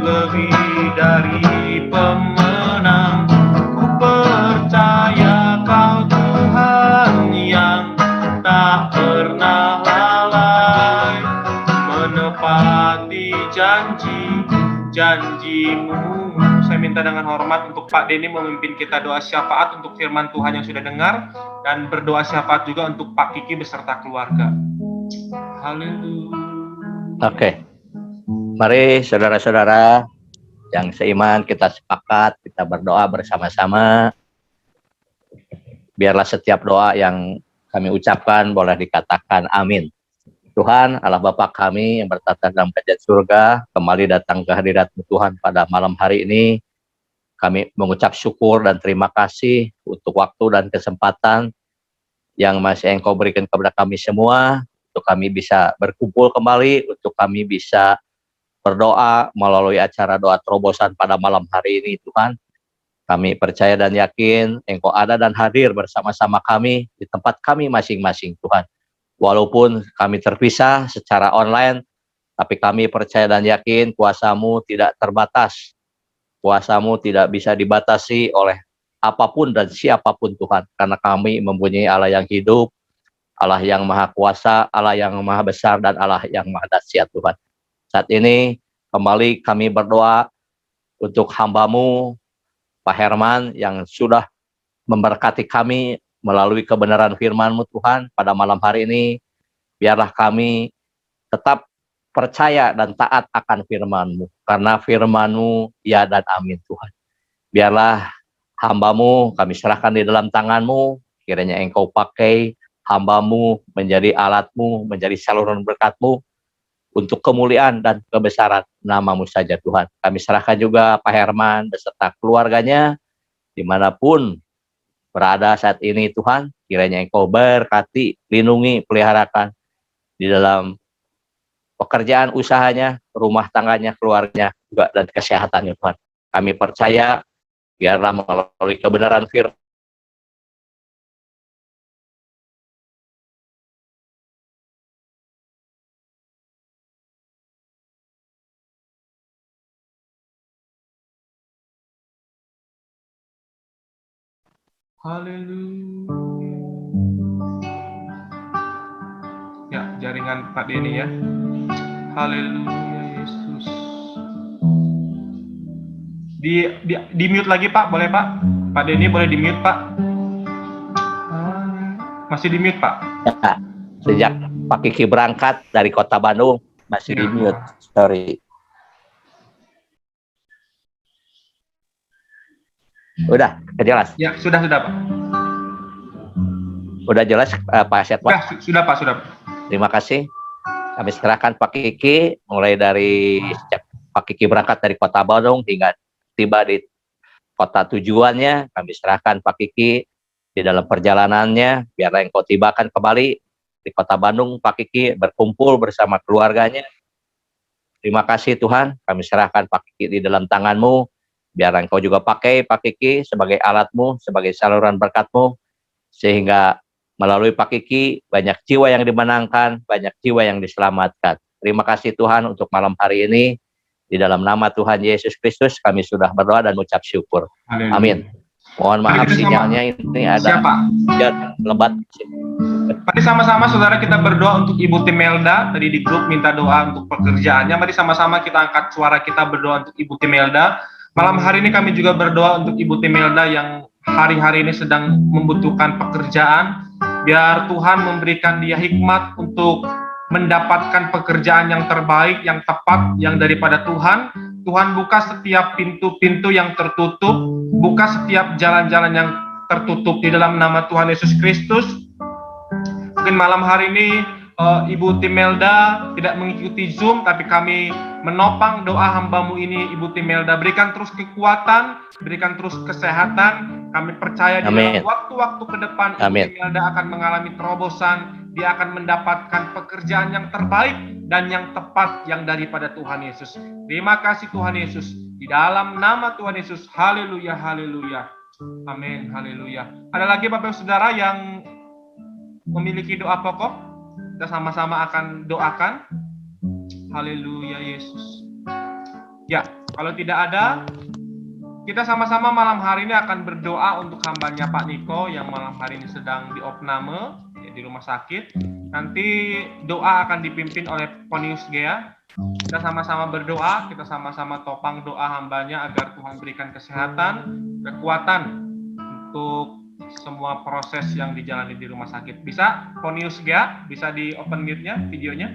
lebih dari pemenang. Ku percaya Kau Tuhan yang tak pernah lalai, menepati janji-janji-Mu. Saya minta dengan hormat untuk Pak Denny memimpin kita doa syafaat untuk firman Tuhan yang sudah dengar, dan berdoa syafaat juga untuk Pak Kiki beserta keluarga. Haleluya. Oke. Mari saudara-saudara yang seiman, kita sepakat, kita berdoa bersama-sama. Biarlah setiap doa yang kami ucapkan boleh dikatakan amin. Tuhan, Allah Bapa kami yang bertata dalam kerajaan surga, kembali datang ke hadirat-Mu Tuhan pada malam hari ini. Kami mengucap syukur dan terima kasih untuk waktu dan kesempatan yang masih Engkau berikan kepada kami semua, untuk kami bisa berkumpul kembali, untuk kami bisa berdoa melalui acara doa terobosan pada malam hari ini Tuhan. Kami percaya dan yakin Engkau ada dan hadir bersama-sama kami di tempat kami masing-masing Tuhan. Walaupun kami terpisah secara online, tapi kami percaya dan yakin kuasa-Mu tidak terbatas. Kuasa-Mu tidak bisa dibatasi oleh apapun dan siapapun Tuhan. Karena kami mempunyai Allah yang hidup, Allah yang maha kuasa, Allah yang maha besar, dan Allah yang maha dahsyat Tuhan. Saat ini kembali kami berdoa untuk hamba-Mu, Pak Herman, yang sudah memberkati kami melalui kebenaran firman-Mu Tuhan pada malam hari ini. Biarlah kami tetap percaya dan taat akan firman-Mu, karena firman-Mu ya dan amin Tuhan. Biarlah hamba-Mu kami serahkan di dalam tangan-Mu, kiranya Engkau pakai hamba-Mu menjadi alat-Mu, menjadi saluran berkat-Mu untuk kemuliaan dan kebesaran nama-Mu saja Tuhan. Kami serahkan juga Pak Herman beserta keluarganya dimanapun berada saat ini Tuhan, kiranya Engkau berkati, lindungi, peliharakan di dalam pekerjaan usahanya, rumah tangganya, keluarganya, juga dan kesehatannya Tuhan. Kami percaya, biarlah melalui kebenaran firman Haleluya. Ya, jaringan Pak Denny ya. Haleluya Yesus. Di mute lagi Pak, boleh Pak? Pak Denny boleh di mute Pak? Masih di mute Pak? ya, sejak Pak Kiki berangkat dari kota Bandung masih di mute, sorry. Udah jelas? Ya, sudah Pak. Udah jelas Pak Setwa? Ya, sudah Pak, sudah. Terima kasih. Kami serahkan Pak Kiki mulai dari sejak Pak Kiki berangkat dari kota Bandung hingga tiba di kota tujuannya. Kami serahkan Pak Kiki di dalam perjalanannya. Biarlah Engkau tibakan kembali di kota Bandung Pak Kiki berkumpul bersama keluarganya. Terima kasih Tuhan. Kami serahkan Pak Kiki di dalam tangan-Mu. Biar Engkau juga pakai Pak Kiki sebagai alat-Mu, sebagai saluran berkat-Mu, sehingga melalui Pak Kiki banyak jiwa yang dimenangkan, banyak jiwa yang diselamatkan. Terima kasih Tuhan untuk malam hari ini. Di dalam nama Tuhan Yesus Kristus kami sudah berdoa dan ucap syukur. Amin. Mohon maaf sinyalnya ini ada siapa? lebat. Mari sama-sama saudara kita berdoa untuk Ibu Timelda. Tadi di grup minta doa untuk pekerjaannya. Mari sama-sama kita angkat suara kita berdoa untuk Ibu Timelda. Malam hari ini kami juga berdoa untuk Ibu Timelda yang hari-hari ini sedang membutuhkan pekerjaan. Biar Tuhan memberikan dia hikmat untuk mendapatkan pekerjaan yang terbaik, yang tepat, yang daripada Tuhan. Tuhan buka setiap pintu-pintu yang tertutup, buka setiap jalan-jalan yang tertutup di dalam nama Tuhan Yesus Kristus. Mungkin malam hari ini Ibu Timelda tidak mengikuti Zoom, tapi kami menopang doa hamba-Mu ini. Ibu Timelda, berikan terus kekuatan, berikan terus kesehatan. Kami percaya di dalam waktu-waktu ke depan Ibu Timelda akan mengalami terobosan. Dia akan mendapatkan pekerjaan yang terbaik dan yang tepat yang daripada Tuhan Yesus. Terima kasih Tuhan Yesus. Di dalam nama Tuhan Yesus. Haleluya, haleluya. Amin, haleluya. Ada lagi Bapak Saudara yang memiliki doa pokok? Kita sama-sama akan doakan. Haleluya Yesus. Ya, kalau tidak ada, kita sama-sama malam hari ini akan berdoa untuk hambanya Pak Niko yang malam hari ini sedang diopname di rumah sakit. Nanti doa akan dipimpin oleh Ponius Gea. Kita sama-sama berdoa, kita sama-sama topang doa hambanya agar Tuhan berikan kesehatan, kekuatan untuk semua proses yang dijalani di rumah sakit. Bisa Ponius Gea, bisa di open mute-nya videonya.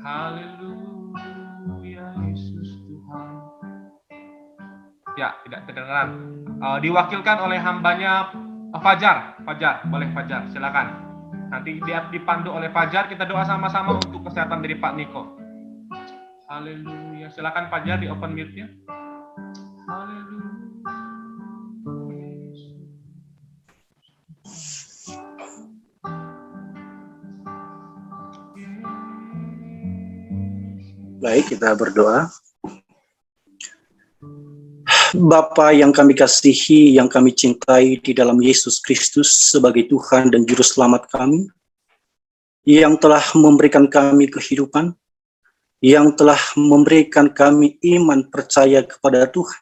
Haleluya Yesus Tuhan. Ya, tidak terdengar. Diwakilkan oleh hambanya Fajar, boleh Fajar, silakan. Nanti dia dipandu oleh Fajar, kita doa sama-sama untuk kesehatan dari Pak Niko. Haleluya, silakan Fajar di open mute-nya. Haleluya. Baik, kita berdoa. Bapa yang kami kasihi, yang kami cintai di dalam Yesus Kristus sebagai Tuhan dan Juru Selamat kami, yang telah memberikan kami kehidupan, yang telah memberikan kami iman percaya kepada Tuhan,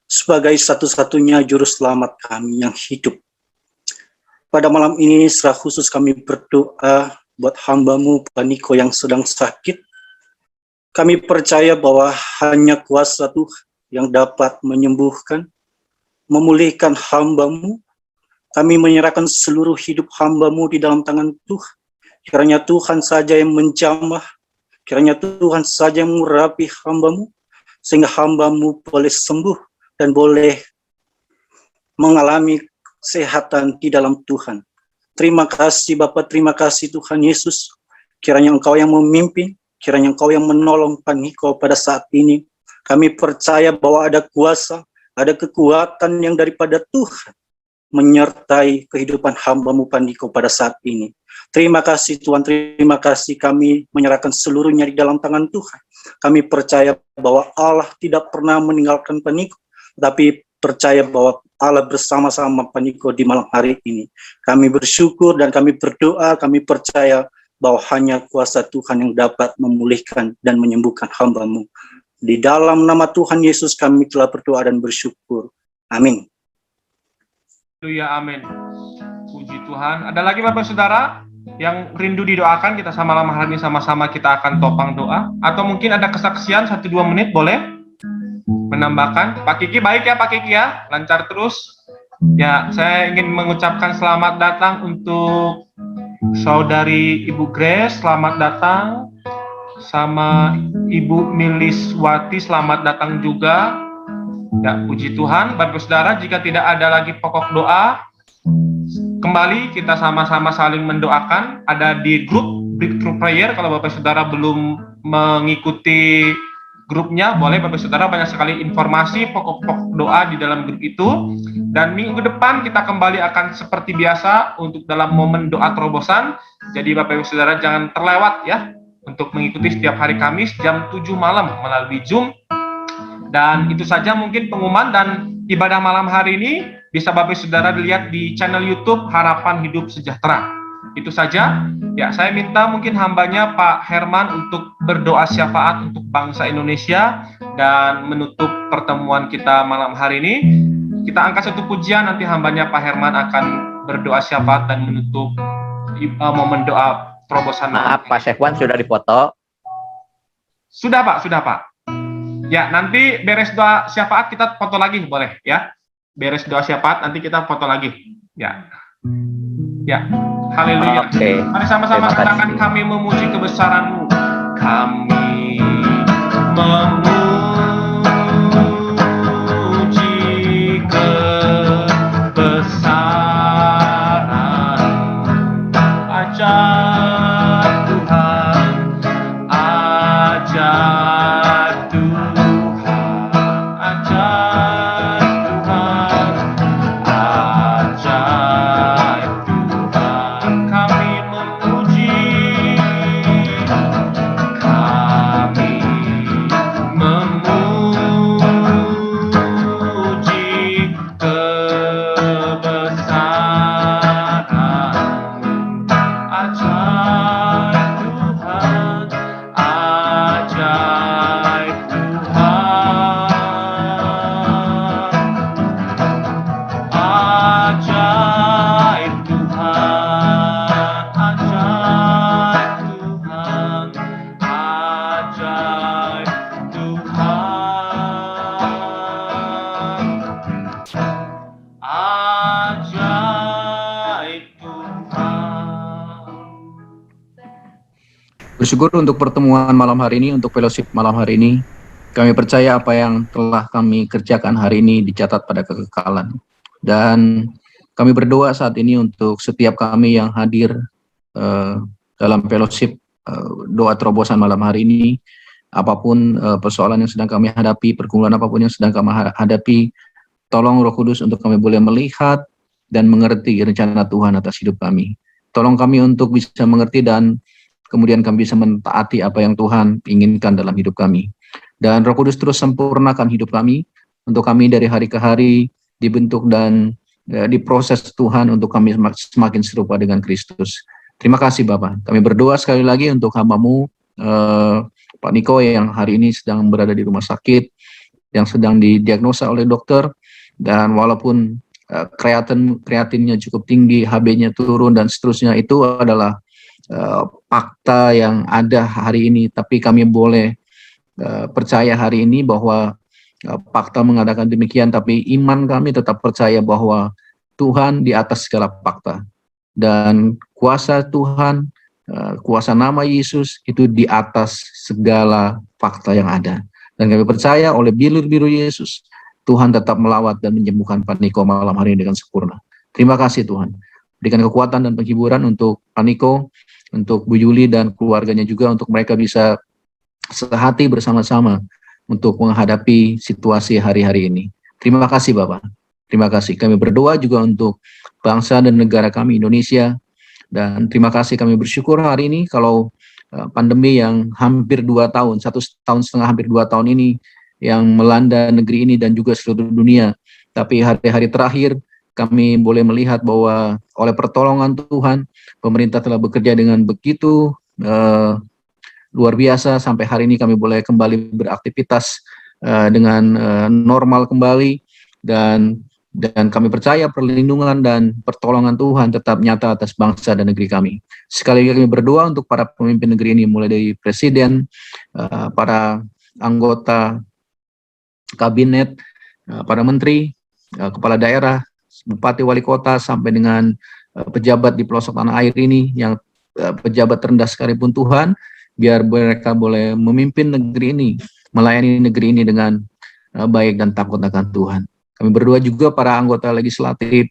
sebagai satu-satunya Juru Selamat kami yang hidup. Pada malam ini secara khusus kami berdoa buat hamba-Mu Pak Niko yang sedang sakit. Kami percaya bahwa hanya kuasa Tuhan yang dapat menyembuhkan, memulihkan hamba-Mu. Kami menyerahkan seluruh hidup hamba-Mu di dalam tangan Tuhan. Kiranya Tuhan saja yang menjamah, kiranya Tuhan saja yang mengurapi hamba-Mu, sehingga hamba-Mu boleh sembuh dan boleh mengalami kesehatan di dalam Tuhan. Terima kasih Bapa, terima kasih Tuhan Yesus. Kiranya Engkau yang memimpin, kiranya Engkau yang menolong Pak Niko pada saat ini. Kami percaya bahwa ada kuasa, ada kekuatan yang daripada Tuhan menyertai kehidupan hamba-Mu Pak Niko pada saat ini. Terima kasih Tuhan, terima kasih, kami menyerahkan seluruhnya di dalam tangan Tuhan. Kami percaya bahwa Allah tidak pernah meninggalkan Pak Niko, tapi percaya bahwa Allah bersama-sama Pak Niko di malam hari ini. Kami bersyukur dan kami berdoa, kami percaya bahwa hanya kuasa Tuhan yang dapat memulihkan dan menyembuhkan hamba-Mu. Di dalam nama Tuhan Yesus kami telah berdoa dan bersyukur. Amin. Haleluya, amin. Puji Tuhan. Ada lagi Bapak Saudara yang rindu didoakan? Kita sama malam hari ini sama-sama kita akan topang doa. Atau mungkin ada kesaksian 1-2 menit boleh menambahkan. Pak Kiki, baik ya Pak Kiki ya, lancar terus. Ya, saya ingin mengucapkan selamat datang untuk Saudari Ibu Grace, selamat datang. Sama Ibu Miliswati, selamat datang juga. Ya, puji Tuhan. Bapak Saudara, jika tidak ada lagi pokok doa, kembali kita sama-sama saling mendoakan. Ada di grup Breakthrough Prayer. Kalau Bapak Saudara belum mengikuti grupnya, boleh Bapak Saudara, banyak sekali informasi pokok-pokok doa di dalam grup itu. Dan minggu depan kita kembali akan seperti biasa untuk dalam momen doa terobosan. Jadi Bapak Ibu Saudara jangan terlewat ya untuk mengikuti setiap hari Kamis jam 7 malam melalui Zoom. Dan itu saja mungkin pengumuman, dan ibadah malam hari ini bisa Bapak Ibu Saudara dilihat di channel YouTube Harapan Hidup Sejahtera. Itu saja. Ya, saya minta mungkin hambanya Pak Herman untuk berdoa syafaat untuk bangsa Indonesia dan menutup pertemuan kita malam hari ini. Kita angkat satu pujian, nanti hambanya Pak Herman akan berdoa syafaat dan menutup momen doa terobosan. Maaf, Pak Sekwan sudah dipoto. Sudah Pak, sudah Pak. Ya, nanti beres doa syafaat kita foto lagi, boleh ya? Beres doa syafaat, nanti kita foto lagi. Ya. Ya, haleluya. Oke. Mari sama-sama Terima katakan, kasih. kami memuji kebesaran-Mu. Kami memuji kebesaran-Mu. Ajaib Tuhan, ajaib Tuhan, ajaib Tuhan, ajaib Tuhan. Kami memuji, kami memuji kebesaran-Mu. Ajaib Tuhan, ajaib Tuhan, ajaib Tuhan, ajaib Tuhan, ajaib Tuhan, ajaib Tuhan. Bersyukur untuk pertemuan malam hari ini, untuk fellowship malam hari ini. Kami percaya apa yang telah kami kerjakan hari ini dicatat pada kekekalan. Dan kami berdoa saat ini untuk setiap kami yang hadir dalam fellowship doa terobosan malam hari ini. Apapun persoalan yang sedang kami hadapi, pergumulan apapun yang sedang kami hadapi, tolong Roh Kudus untuk kami boleh melihat dan mengerti rencana Tuhan atas hidup kami. Tolong kami untuk bisa mengerti dan kemudian kami bisa mentaati apa yang Tuhan inginkan dalam hidup kami. Dan Roh Kudus terus sempurnakan hidup kami, untuk kami dari hari ke hari dibentuk dan diproses Tuhan untuk kami semakin serupa dengan Kristus. Terima kasih Bapak. Kami berdoa sekali lagi untuk hamba-Mu, Pak Niko yang hari ini sedang berada di rumah sakit, yang sedang didiagnosa oleh dokter, dan walaupun kreatinnya cukup tinggi, HB-nya turun dan seterusnya, itu adalah fakta yang ada hari ini, tapi kami boleh percaya hari ini bahwa fakta mengadakan demikian, tapi iman kami tetap percaya bahwa Tuhan di atas segala fakta, dan kuasa Tuhan, kuasa nama Yesus itu di atas segala fakta yang ada. Dan kami percaya oleh biru-biru Yesus, Tuhan tetap melawat dan menyembuhkan Pak Niko malam hari ini dengan sempurna. Terima kasih Tuhan. Berikan kekuatan dan penghiburan untuk Pak Niko, untuk Bu Yuli dan keluarganya juga, untuk mereka bisa sehati bersama-sama untuk menghadapi situasi hari-hari ini. Terima kasih Bapak. Terima kasih. Kami berdoa juga untuk bangsa dan negara kami Indonesia, dan terima kasih, kami bersyukur hari ini kalau pandemi yang hampir 2 tahun, 1,5 tahun hampir 2 tahun ini yang melanda negeri ini dan juga seluruh dunia. Tapi hari-hari terakhir kami boleh melihat bahwa oleh pertolongan Tuhan, pemerintah telah bekerja dengan begitu luar biasa. Sampai hari ini kami boleh kembali beraktivitas dengan normal kembali, dan kami percaya perlindungan dan pertolongan Tuhan tetap nyata atas bangsa dan negeri kami. Sekali lagi kami berdoa untuk para pemimpin negeri ini, mulai dari presiden, para anggota kabinet, para menteri, kepala daerah, bupati, wali kota, sampai dengan pejabat di pelosok tanah air ini, yang pejabat terendah sekalipun Tuhan, biar mereka boleh memimpin negeri ini, melayani negeri ini dengan baik dan takut akan Tuhan. Kami berdoa juga para anggota legislatif,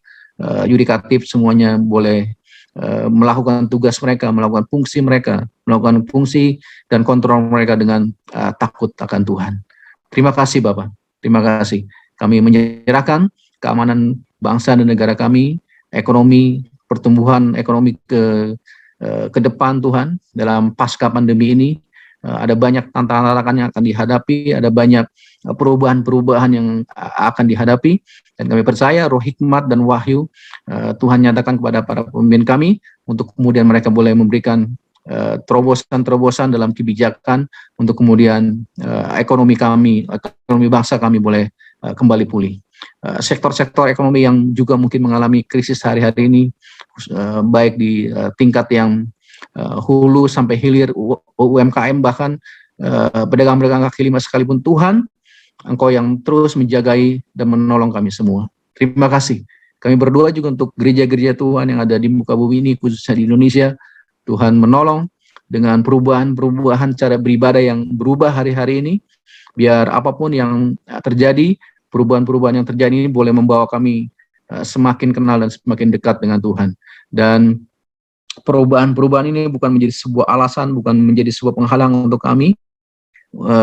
yudikatif, semuanya boleh melakukan tugas mereka, melakukan fungsi mereka, melakukan fungsi dan kontrol mereka dengan takut akan Tuhan. Terima kasih Bapak, terima kasih. Kami menyerahkan keamanan bangsa dan negara kami, ekonomi, pertumbuhan ekonomi ke depan Tuhan dalam pasca pandemi ini. Ada banyak tantangan yang akan dihadapi, ada banyak perubahan-perubahan yang akan dihadapi, dan kami percaya roh hikmat dan wahyu Tuhan nyatakan kepada para pemimpin kami, untuk kemudian mereka boleh memberikan terobosan-terobosan dalam kebijakan, untuk kemudian ekonomi kami, ekonomi bangsa kami boleh kembali pulih. sektor-sektor ekonomi yang juga mungkin mengalami krisis hari-hari ini, baik di tingkat yang hulu sampai hilir UMKM, bahkan pedagang-pedagang kaki lima sekalipun. Tuhan, Engkau yang terus menjagai dan menolong kami semua. Terima kasih. Kami berdoa juga untuk gereja-gereja Tuhan yang ada di muka bumi ini, khususnya di Indonesia. Tuhan menolong dengan perubahan cara beribadah yang berubah hari-hari ini, biar apapun yang terjadi, perubahan-perubahan yang terjadi ini boleh membawa kami semakin kenal dan semakin dekat dengan Tuhan. Dan perubahan-perubahan ini bukan menjadi sebuah alasan, bukan menjadi sebuah penghalang untuk kami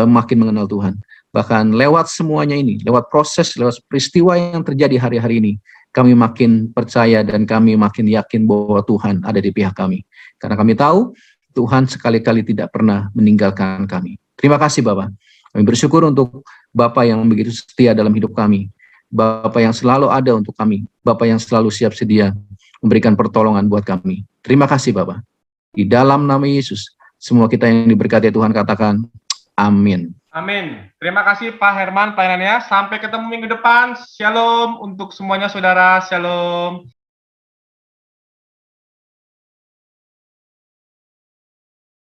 makin mengenal Tuhan. Bahkan lewat semuanya ini, lewat proses, lewat peristiwa yang terjadi hari-hari ini, kami makin percaya dan kami makin yakin bahwa Tuhan ada di pihak kami. Karena kami tahu Tuhan sekali-kali tidak pernah meninggalkan kami. Terima kasih Bapak. Kami bersyukur untuk Bapak yang begitu setia dalam hidup kami. Bapak yang selalu ada untuk kami. Bapak yang selalu siap sedia memberikan pertolongan buat kami. Terima kasih Bapak. Di dalam nama Yesus, semua kita yang diberkati Tuhan katakan, amin. Amin. Terima kasih Pak Herman pelayanannya. Sampai ketemu minggu depan. Shalom untuk semuanya saudara. Shalom.